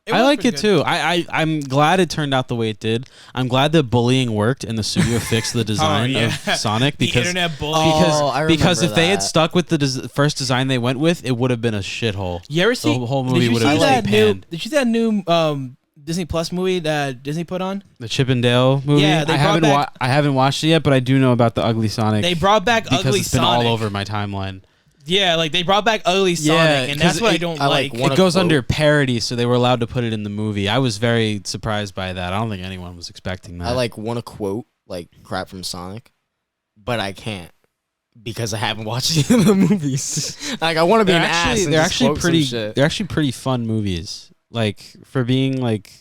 It I was like pretty it good. too. I'm glad it turned out the way it did. I'm glad that bullying worked and the studio fixed the design yeah. of Sonic The because internet bully. Oh, I because remember if they had that. stuck with the first design they went with, it would have been a shithole. You ever see The whole did movie you would have see just that been new? panned. Did you see that new Disney Plus movie that Disney put on? The Chip and Dale movie. Yeah, they brought I haven't watched it yet, but I do know about the Ugly Sonic. They brought back because Ugly it's been Sonic. all over my timeline. Yeah, like they brought back Ugly Sonic, Yeah, and that's 'cause what I it- don't I like. like one- It goes quote. under parody, so they were allowed to put it in the movie. I was very surprised by that. I don't think anyone was expecting that. I like want to quote like crap from Sonic, but I can't. Because I haven't watched any of the movies. Like I want to be an ass. And they're just actually quote some pretty. shit. They're actually pretty fun movies. Like for being like,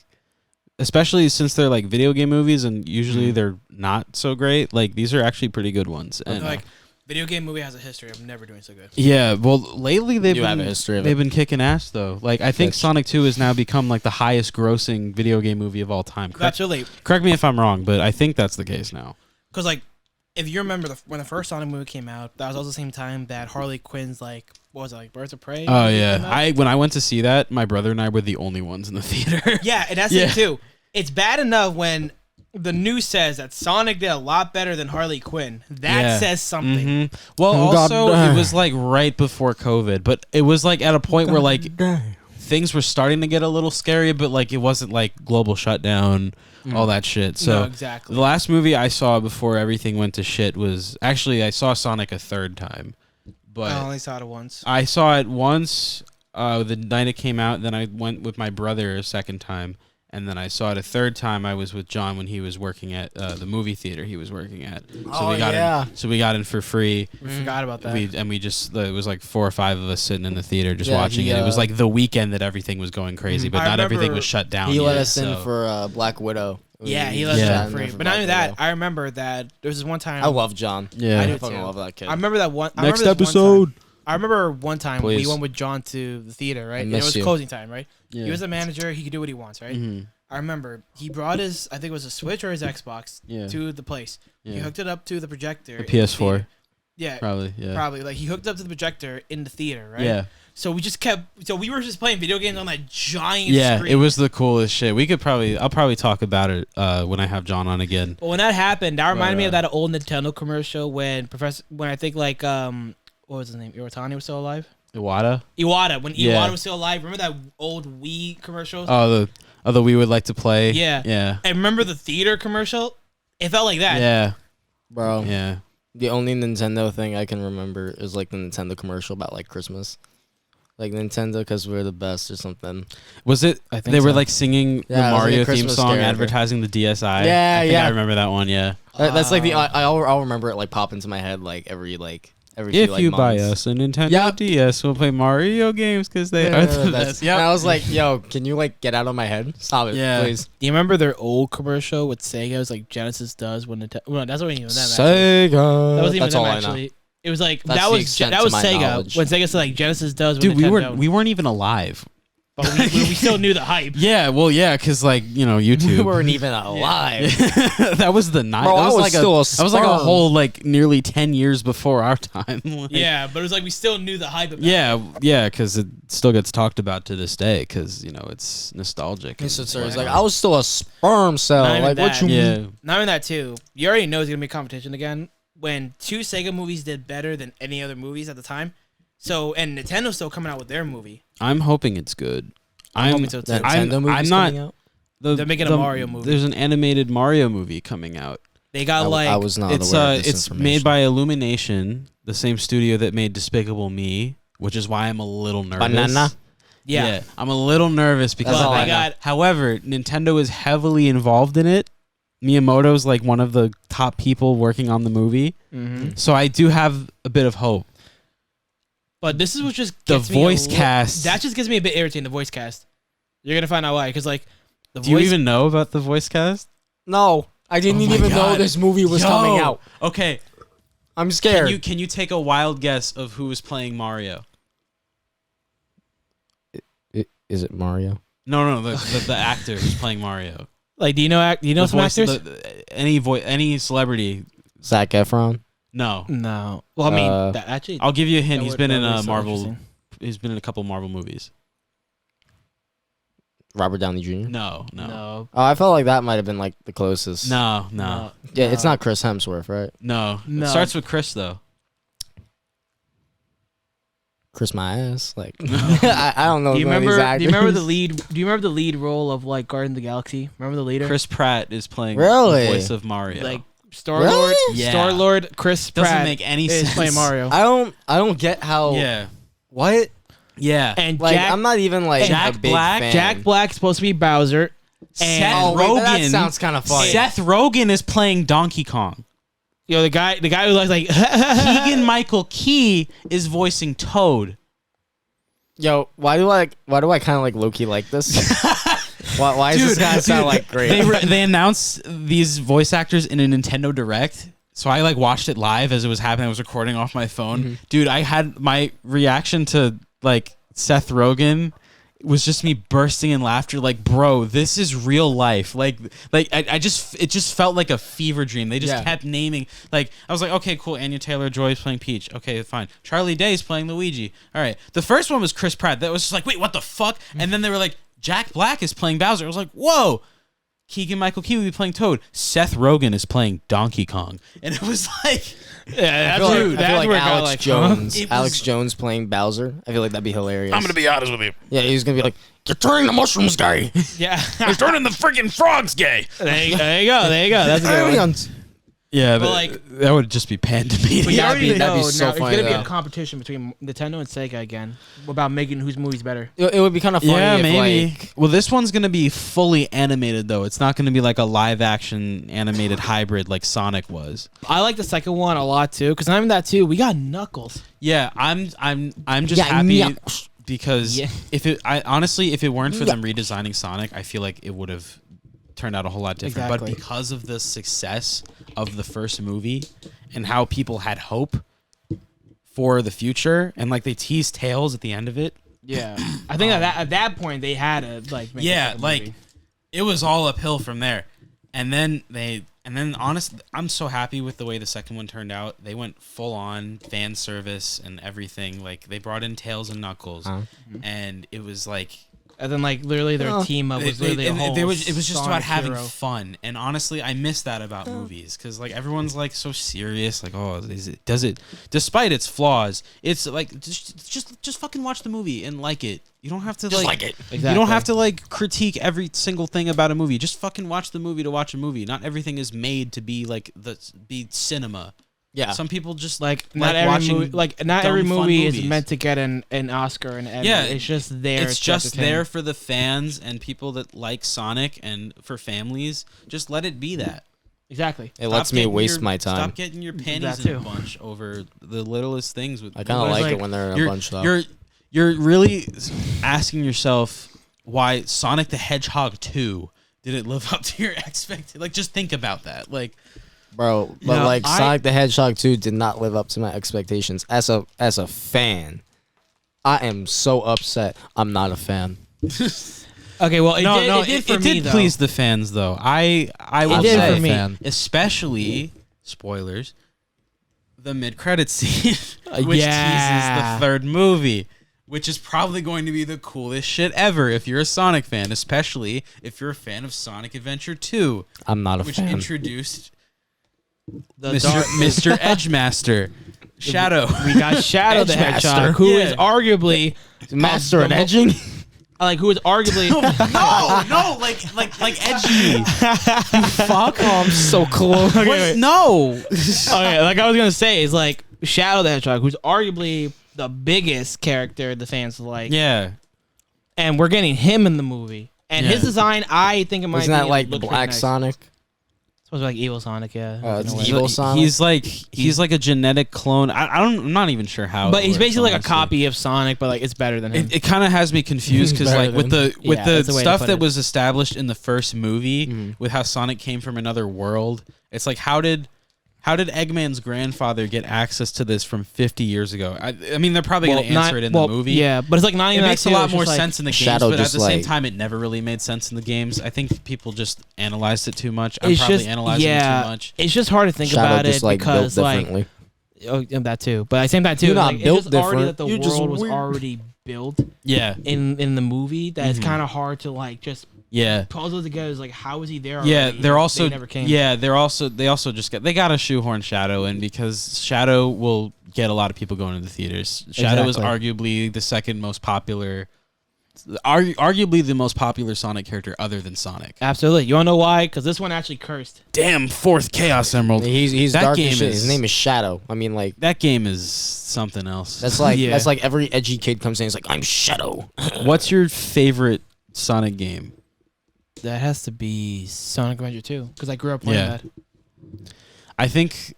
especially since they're like video game movies, and usually they're not so great. Like these are actually pretty good ones. And Like video game movie has a history of never doing so good. yeah, well lately they've You been have a history of they've it. been kicking ass though. Like I think Bitch. Sonic 2 has now become like the highest grossing video game movie of all time. That's really Correct me if I'm wrong, but I think that's the case now. because like if you remember when the first Sonic movie came out, that was also the same time that Harley Quinn's like what was it, like Birds of Prey? Oh movie yeah, came out? when I went to see that, my brother and I were the only ones in the theater. Yeah, and that's it too. It's bad enough when the news says that Sonic did a lot better than Harley Quinn. That Yeah. says something. Mhm. Well, Oh, God also damn. it was like right before COVID, but it was like at a point where like things were starting to get a little scary, but like it wasn't like global shutdown, all that shit. So No, exactly. the last movie I saw before everything went to shit was actually I saw Sonic a third time, but I only saw it once. I saw it once the night it came out. Then I went with my brother a second time, and then I saw it a third time. I was with John when he was working at the movie theater he was working at. So Oh, we got yeah. in. So we got in for free. We forgot about that. We just it was like 4 or 5 of us sitting in the theater just Yeah, watching he, it. It was like the weekend that everything was going crazy, but I not everything remember was shut down. He yet, let us so. in for Black Widow. Yeah, he let Yeah. us in for free. But not only that, I remember that there was this one time. I love John. Yeah. I I do fucking too. love that kid. I remember that one. Next I remember this one episode. time- I remember one time Please. we went with John to the theater, right? And it miss was you. closing time, right? Yeah. He was a manager. He could do what he wants, right? Mhm. I remember he brought his, I think it was a Switch or his Xbox Yeah. to the place. He Yeah. hooked it up to the projector. The in PS4. theater. Yeah, Probably. Yeah. probably. Like he hooked up to the projector in the theater, right? Yeah. So we just kept. So we were just playing video games on that giant Yeah. screen. It was the coolest shit. I'll probably talk about it when I have John on again. But when that happened, that reminded me of uh, that old Nintendo commercial when I think like what was his name? Iwatani was still alive. Iwata. Iwata, when Yeah. Iwata was still alive. Remember that old Wii commercial? Although we would like to play. Yeah. Yeah. And remember the theater commercial? It felt like that. Yeah. Bro, Yeah. the only Nintendo thing I can remember is like the Nintendo commercial about like Christmas. Like Nintendo because we're the best or something. Was it? I think They were so. like singing Yeah, the it was like a Mario theme Christmas song, scare. advertising the DSi. Yeah, I think yeah. I remember that one. Yeah. That's like I'll remember it like pop into my head like every few, If like, you buy months. us a Nintendo Yep. DS, we'll play Mario games because they are the best. And I was like, yo, can you like get out of my head? Stop it, Yeah. please. Do you remember their old commercial with Sega? It was like Genesis does when Nintendo. Well, that's not even them. Actually. Sega. That wasn't even That's them all I know. actually. It was like That's that the was extent that to was my Sega knowledge. when Sega said like Genesis does. When Dude, we Nintendo, weren't even alive. but we still knew the hype. Yeah, well, yeah, because like We YouTube. weren't even alive. That was the night. Bro, that I was like still a that was like a sperm. whole like nearly 10 years before our time. Like, Yeah, but it was like we still knew the hype. About yeah, because it still gets talked about to this day because it's nostalgic. It's and like I was still a sperm cell. Not even Like what that. you mean? yeah, Not even that too. You already know it's gonna be competition again. When 2 Sega movies did better than any other movies at the time, so and Nintendo's still coming out with their movie. I'm hoping it's good. I'm hoping so too. That I'm- Nintendo movie's I'm not- coming out? They're making a Mario movie. There's an animated Mario movie coming out. They got I was not It's aware of this it's information. made by Illumination, the same studio that made Despicable Me, which is why I'm a little nervous. Banana? yeah. I'm a little nervous because That's of all I that. know. However, Nintendo is heavily involved in it. Miyamoto's like one of the top people working on the movie, Mm-hmm. so I do have a bit of hope. But this is what just The gets me voice cast. That just gets me a bit irritating. The voice cast. You're gonna find out why, because like the Do you voice. even know about the voice cast? No, I didn't Oh my even know God. this movie was coming Yo! out. Okay, I'm scared. can you take a wild guess of who is playing Mario? Is it Mario? No, the actor who's playing Mario. like, do you know some actors? Any celebrity? Zac Efron? No, No. Well, I mean, that actually. I'll give you a hint. that He's would- been that in would be a so Marvel. interesting. He's been in a couple Marvel movies. Robert Downey Jr.? No. No. Oh, I felt like that might have been like the closest. No. Yeah, it's not Chris Hemsworth, right? No. No. It starts with Chris though. Chris my ass. Like I don't know. Do you none of these remember? Do you remember actors. the lead? Do you remember the lead role of like Guardians of the Galaxy? Remember the leader? Chris Pratt is playing Really? the voice of Mario. Like Star Lord. Really? Yeah. Star Lord. Chris doesn't Pratt make any is sense. playing Mario. I don't get how. Yeah. What? Yeah. And Like Jack I'm not even like Jack a big Black- fan. Jack Black's supposed to be Bowser. Seth Oh, wait, that Rogen. sounds kind of funny. Seth Rogen is playing Donkey Kong. Yo, the guy who looks like Keegan Michael Key is voicing Toad. Yo, why do I kind of like low-key like this? why does this guy sound like great? They announced these voice actors in a Nintendo Direct. So I like watched it live as it was happening. I was recording off my phone. Mm-hmm. Dude, I had my reaction to like Seth Rogen was just me bursting in laughter. Like, bro, this is real life. Like it just felt like a fever dream. They just kept naming. Like, I was like, okay, cool. Anya Taylor-Joy is playing Peach. Okay, fine. Charlie Day's playing Luigi. All right. The first one was Chris Pratt. That was just like, wait, what the fuck? And then they were like, Jack Black is playing Bowser. I was like, whoa. Keegan Michael Key will be playing Toad. Seth Rogen is playing Donkey Kong. And it was like, I feel like Alex Jones playing Bowser. I feel like that'd be hilarious. I'm gonna be honest with you. Yeah, he's gonna be like, "You're turning the mushrooms gay." yeah. He's turning the freaking frogs gay. There you go. That's a good one. Aliens. yeah, But, but like- that would just be pandemonium. But you That'd already be know so now it's funny, gonna be though. a competition between Nintendo and Sega again about making whose movie's better. It would be kind of funny. Yeah, if, maybe. Like, Well, this one's gonna be fully animated though. It's not gonna be like a live action animated hybrid like Sonic was. I like the second one a lot too, because not even that too. We got Knuckles. Yeah, I'm just happy because Yeah. if it weren't for them redesigning Sonic, I feel like it would have turned out a whole lot different. Exactly. But because of the success of the first movie and how people had hope for the future, and like they teased Tails at the end of it. Yeah, I think at that point they had to like. Make a second movie. It was all uphill from there. And then honestly, I'm so happy with the way the second one turned out. They went full on fan service and everything. Like they brought in Tails and Knuckles, and it was like. And then like literally their team up was literally a whole. It was just Sonic about having hero. fun, and honestly, I miss that about movies because like everyone's like so serious, like does it despite its flaws, it's like just fucking watch the movie and like it. You don't have to like it. Exactly. You don't have to like critique every single thing about a movie. Just fucking watch the movie to watch a movie. Not everything is made to be like be cinema. yeah, Some people just Like like not every watching movie, like not dumb, every fun movie is movies. meant to get an Oscar and Emmy. Yeah, It's just there. It's to just entertain. there for the fans and people that like Sonic, and for families. Just let it be that. Exactly. it lets me waste my time. Stop getting your panties That in a too. bunch over the littlest things. With I kind of movies. like it when they're in a bunch though. You're really asking yourself why Sonic the Hedgehog 2 didn't live up to your expectations. Like, just think about that. Like, Bro, but No, like I- Sonic the Hedgehog 2 did not live up to my expectations. As a fan, I am so upset. I'm not a fan. Okay, well, it did for me though. please the fans though. I will did say, for me. Fan. especially spoilers, the mid-credit scene, which Yeah. teases the third movie, which is probably going to be the coolest shit ever if you're a Sonic fan, especially if you're a fan of Sonic Adventure 2, I'm not a which fan. introduced The Mr. Edgemaster. Shadow. We got Shadow the Edgemaster. Hedgehog, who is Yeah. arguably Master at the mo- edging. who is arguably no, like edgy. You fuck. Oh, I'm so close. What? No. okay, like I was gonna say, is like Shadow the Hedgehog, who's arguably the biggest character the fans like. Yeah. And we're getting him in the movie. And his Yeah. design, I think it might Isn't be that like the looks pretty Black nice. Sonic? It's supposed to be like evil Sonic, yeah. It's in a way. evil Sonic? He's like a genetic clone. I'm not even sure how. But it he's works, basically like a honestly. copy of Sonic, but like it's better than him. It kind of has me confused because Better like with than- the Yeah, that's the way to stuff put that it. was established in the first movie with how Sonic came from another world. It's like how did Eggman's grandfather get access to this from 50 years ago? I mean, they're probably going to answer it in the movie. Yeah, but it's like not It even makes that a too, lot it's more just, like, sense in the games, Shadow but at just, the same like- time, it never really made sense in the games. I think people just analyzed it too much. I'm It's probably just analyzing it yeah, too much. it's just hard to think Shadow about just it like built because like differently. that too. But at the same time too, You're not like, built it's just already different. that the You're just world was weird. already built Yeah, in the movie that it's kind of hard to like just yeah. puzzle together. It's like how is he there? Yeah, already? they're also they never came. they also just got to shoehorn Shadow in because Shadow will get a lot of people going to the theaters. Shadow is arguably the second most popular, arguably the most popular Sonic character other than Sonic. Absolutely. You wanna know why? Because this one actually cursed. Damn, fourth Chaos Emerald. He's That dark game as shit. is- His name is Shadow. I mean, like That game is something else. that's like Yeah. that's like every edgy kid comes in. He's like, I'm Shadow. What's your favorite Sonic game? That has to be Sonic Adventure 2 because I grew up playing Yeah. that. I think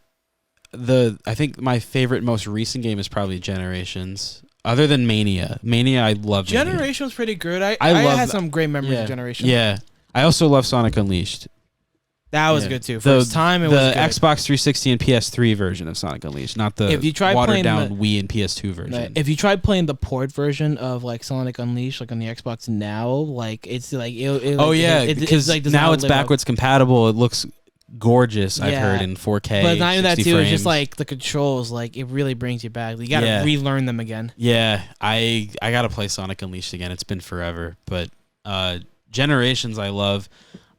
I think my favorite, most recent game is probably Generations. Other than Mania, I love Mania. Generation was pretty good. I love had some great memories of Generation. Yeah, I also love Sonic Unleashed. That was good too. For its time, it was good. The Xbox 360 and PS3 version of Sonic Unleashed, not the watered down Wii and PS2 version. If you tried playing the port version of like Sonic Unleashed, like on the Xbox now, like it's like because now it's backwards compatible. It looks gorgeous. I've heard in 4K. But not even that too. frames. It's just like the controls. Like it really brings you back. You gotta relearn them again. Yeah, I gotta play Sonic Unleashed again. It's been forever, but Generations I love.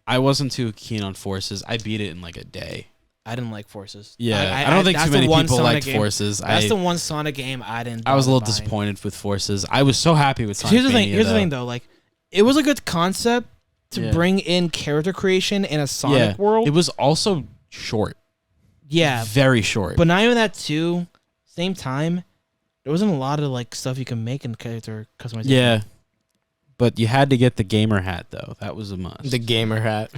I wasn't too keen on Forces. I beat it in like a day. I didn't like Forces. Yeah, I don't think too many people liked Forces. That's the one Sonic game I didn't. I was a little disappointed with Forces. I was so happy with Sonic. Here's the thing though. Like, it was a good concept to bring in character creation in a Sonic world. It was also short. Yeah, very short. But not even that too. Same time, there wasn't a lot of like stuff you can make in character customization. Yeah. But you had to get the gamer hat, though. That was a must. The gamer hat.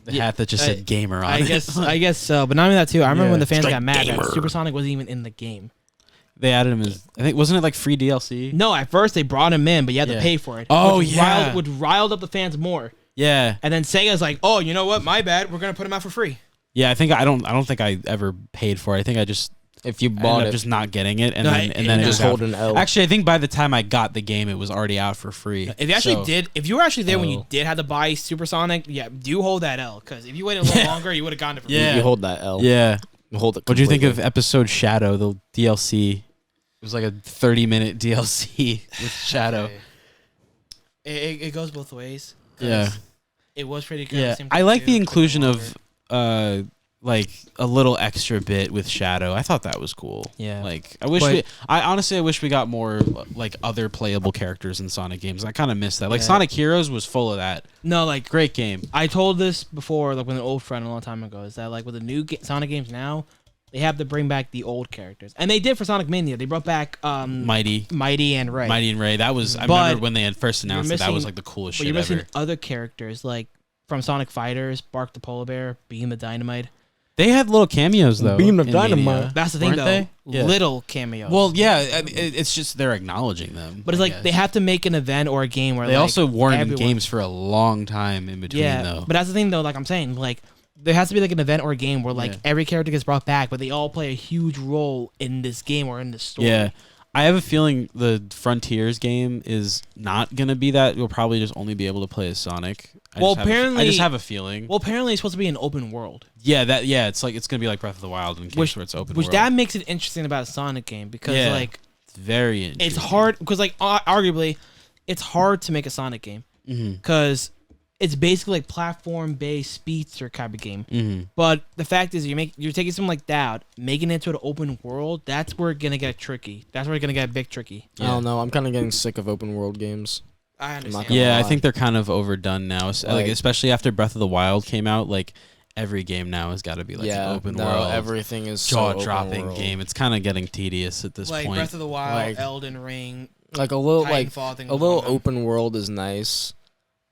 The hat that just said gamer on it. I guess so. But not even that, too. I remember when the fans got mad that Supersonic wasn't even in the game. They added him as... I think... Wasn't it like free DLC? No, at first they brought him in, but you had to pay for it. Oh, which riled up the fans more. Yeah. And then Sega's like, oh, you know what? My bad. We're going to put him out for free. Yeah, I don't think I ever paid for it. I think I just... If you bought it, just not getting it, and then it just hold an L. Actually, I think by the time I got the game, it was already out for free. If you were actually there when you did have to buy Supersonic, do hold that L, because if you waited a little longer, you would have gotten it for free. You hold that L. Yeah, hold it. What do you think of episode Shadow, the DLC? It was like a 30-minute DLC with Shadow. It goes both ways. Yeah, it was pretty good. Yeah, I like the inclusion of like a little extra bit with Shadow. I thought that was cool. Yeah. Like I honestly wish we got more like other playable characters in Sonic games. I kind of miss that. Like Sonic Heroes was full of that. No, like great game. I told this before, like with an old friend a long time ago, is that like with the new Sonic games now, they have to bring back the old characters, and they did for Sonic Mania. They brought back Mighty and Ray. That was I remember when they had first announced that was like the coolest shit ever. But you're missing other characters like from Sonic Fighters, Bark the Polar Bear, Beam the Dynamite. They had little cameos though. Beam of Dynamite. That's the thing, though. Yeah. Little cameos. Well, yeah, it's just they're acknowledging them. But it's like they have to make an event or a game where they also weren't in games for a long time in between. Though. But that's the thing, though. Like I'm saying, like there has to be like an event or a game where like every character gets brought back, but they all play a huge role in this game or in this story. Yeah. I have a feeling the Frontiers game is not gonna be that. You'll probably just only be able to play as Sonic. I just have a feeling. Well, apparently it's supposed to be an open world. Yeah, it's like it's gonna be like Breath of the Wild in case where it's open world. Which that makes it interesting about a Sonic game because like it's very interesting. It's hard because like arguably it's hard to make a Sonic game because it's basically like platform-based speedster type of game. Mm-hmm. But the fact is, you're taking something like that, making it to an open world. That's where it's gonna get tricky. That's where it's gonna get big tricky. I don't know. I'm kind of getting sick of open world games. I understand. Yeah, I think they're kind of overdone now. Like especially after Breath of the Wild came out, like every game now has got to be like an open world. Everything is jaw-dropping game. It's kind of getting tedious at this point. Like Breath of the Wild, Elden Ring, like a little open world is nice.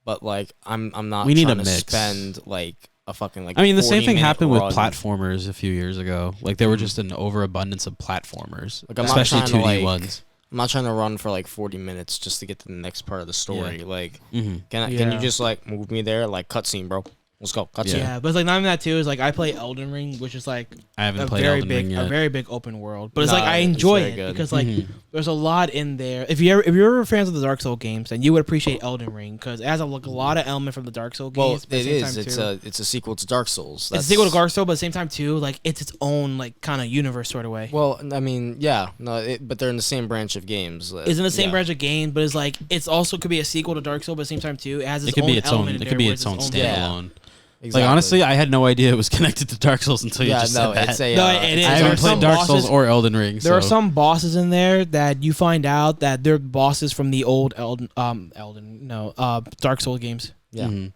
But like I'm not we trying need a to mix. spend like a fucking like. I mean, the same thing happened with run. platformers a few years ago. Like there were just an overabundance of platformers, like, especially 2D ones. I'm not trying to run for like 40 minutes just to get to the next part of the story. Like, Mm-hmm. can you just like move me there? Like cutscene, bro. Let's go. Cutscene. Yeah, but it's like not even that too. Is like I play Elden Ring, which is like I haven't played Elden Ring yet. A very big open world. But it's like I enjoy it because like there's a lot in there. If you're ever fans of the Dark Souls games, then you would appreciate Elden Ring because it has a lot of element from the Dark Souls games. Well, it is. It's a sequel to Dark Souls. It's a sequel to Dark Souls, but at the same time too, like it's its own like kind of universe sort of way. Well, I mean, yeah, no, but they're in the same branch of games. It's in the same branch of game, but it's like it's also could be a sequel to Dark Souls, but at the same time too, it has its own element. It could be its own standalone. Exactly. Like honestly, I had no idea it was connected to Dark Souls until you just said that. It is. I haven't played Dark Souls or Elden Ring. There are some bosses in there that you find out that they're bosses from the old Dark Souls games. Yeah. Mm-hmm.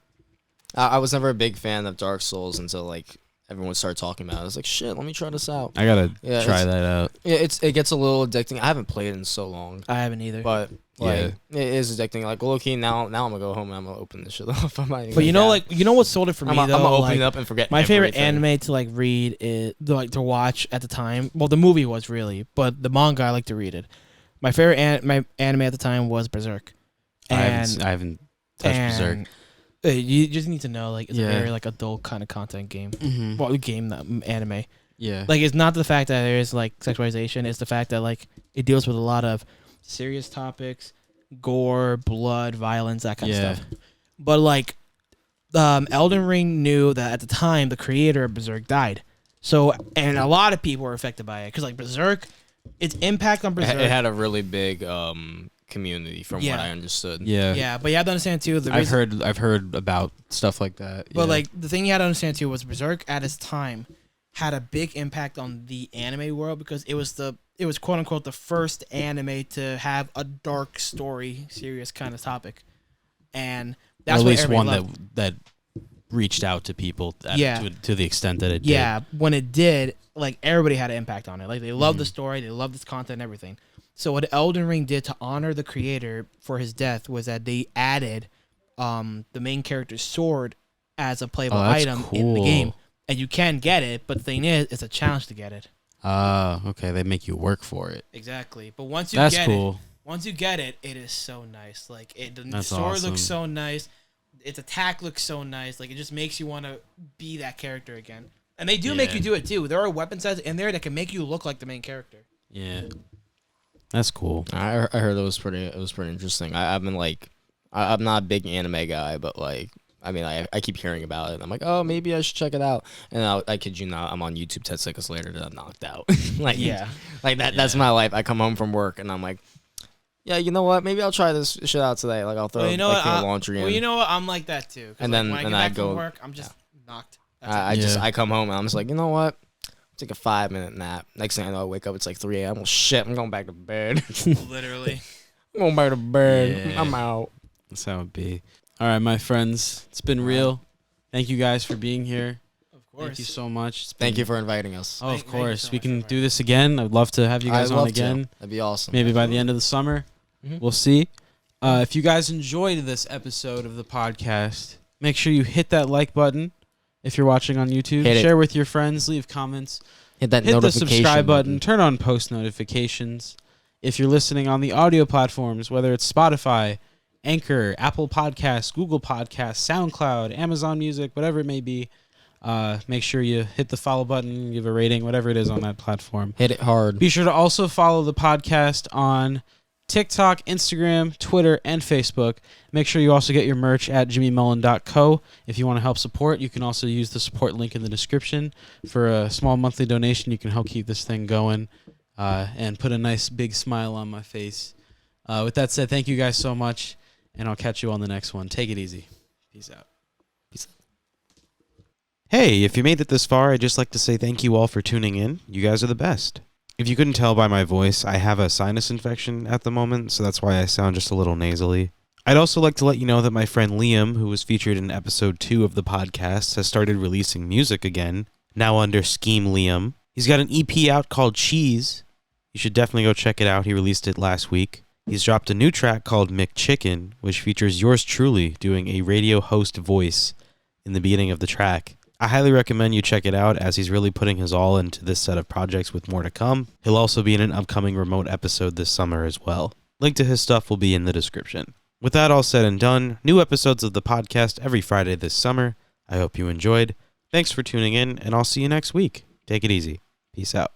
I was never a big fan of Dark Souls until like everyone started talking about it. I was like, shit, let me try this out. I gotta Yeah, try it's- that out. Yeah, it gets a little addicting. I haven't played it in so long, I haven't either. but like Yeah. it is addicting. Like low key now I'm gonna go home and I'm gonna open this shit up. But you know, like what sold it for me I'm though. gonna open like, it up and forget. my favorite everything. anime to like read is like to watch at the time. Well, the movie was really, but the manga I like to read it. My favorite my anime at the time was Berserk. I haven't touched Berserk. You just need to know, like, it's Yeah. a very like adult kind of content game. Mm-hmm. Well, game, not anime. Yeah. Like, it's not the fact that there is like sexualization. It's the fact that like it deals with a lot of serious topics, gore, blood, violence, that kind Yeah. of stuff. But like, Elden Ring knew that at the time the creator of Berserk died. So, and a lot of people were affected by it because like Berserk, its impact on Berserk. It had a really big community from Yeah. what I understood. Yeah. yeah, but you have to understand too. I've heard about stuff like that. But yeah. like the thing you had to understand too was Berserk at its time had a big impact on the anime world because it was quote unquote the first anime to have a dark story, serious kind of topic, and or that's at what least everybody one loved. that reached out to people Yeah. to the extent that it Yeah, when it did, like everybody had an impact on it. Like they loved the story, they loved its content and everything. So what Elden Ring did to honor the creator for his death was that they added the main character's sword as a playable Oh, that's item in the cool. game. And you can get it, but the thing is, it's a challenge to get it. did. Okay. They make you work for it. Exactly. But once you That's get cool. it, it is so nice. Like the That's sword awesome. looks so nice. Its attack looks so nice. Like it just makes you want to be that character again. And they do make Yeah. you do it too. There are weapon sets in there that can make you look like the main character. Yeah. That's cool. I heard it was pretty interesting. I've been like, I'm not a big anime guy, but like, I mean, I keep hearing about it. And I'm like, oh, maybe I should check it out. And I kid you not, I'm on YouTube 10 seconds later and I'm knocked out. Like, Yeah. like that. That's Yeah. my life. I come home from work and I'm like, yeah, you know what? Maybe I'll try this shit out today. Like I'll throw Well, you know like what? the laundry in. Well, you know what? I'm like that too. 'Cause, And like, then- when I and get I back go- from work, I'm just knocked. That's I it. just Yeah. I come home and I'm just like, you know what? Take a 5-minute nap. Next thing I know, I wake up. It's like 3 a.m. Well, shit, I'm going back to bed. Literally. I'm going back to bed. Yeah. I'm out. That's how it be. All right, my friends. It's been real. Thank you guys for being here. Of course. Thank you so much. It's Thank been- you for inviting us. Oh, of Thank you course. so We much can for do this again. I'd love to have you guys I'd on love again. to. That'd be awesome. Maybe by the end of the summer. Mhm. We'll see. If you guys enjoyed this episode of the podcast, make sure you hit that like button if you're watching on YouTube. Hit it. Share with your friends. Leave comments. Hit that Hit the notification subscribe button. Turn on post notifications. If you're listening on the audio platforms, whether it's Spotify, Anchor, Apple Podcasts, Google Podcasts, SoundCloud, Amazon Music, whatever it may be, make sure you hit the follow button, give a rating, whatever it is on that platform. Hit it hard. Be sure to also follow the podcast on TikTok, Instagram, Twitter, and Facebook. Make sure you also get your merch at jimmymullen.co. If you want to help support, you can also use the support link in the description. For a small monthly donation, you can help keep this thing going and put a nice big smile on my face. With that said, thank you guys so much, and I'll catch you on the next one. Take it easy. Peace out. Hey, if you made it this far, I'd just like to say thank you all for tuning in. You guys are the best. If you couldn't tell by my voice, I have a sinus infection at the moment, so that's why I sound just a little nasally. I'd also like to let you know that my friend Liam, who was featured in episode 2 of the podcast, has started releasing music again, now under Scheme Liam. He's got an EP out called Cheese. You should definitely go check it out. He released it last week. He's dropped a new track called McChicken, which features yours truly doing a radio host voice in the beginning of the track. I highly recommend you check it out, as he's really putting his all into this set of projects with more to come. He'll also be in an upcoming remote episode this summer as well. Link to his stuff will be in the description. With that all said and done, new episodes of the podcast every Friday this summer. I hope you enjoyed. Thanks for tuning in, and I'll see you next week. Take it easy. Peace out.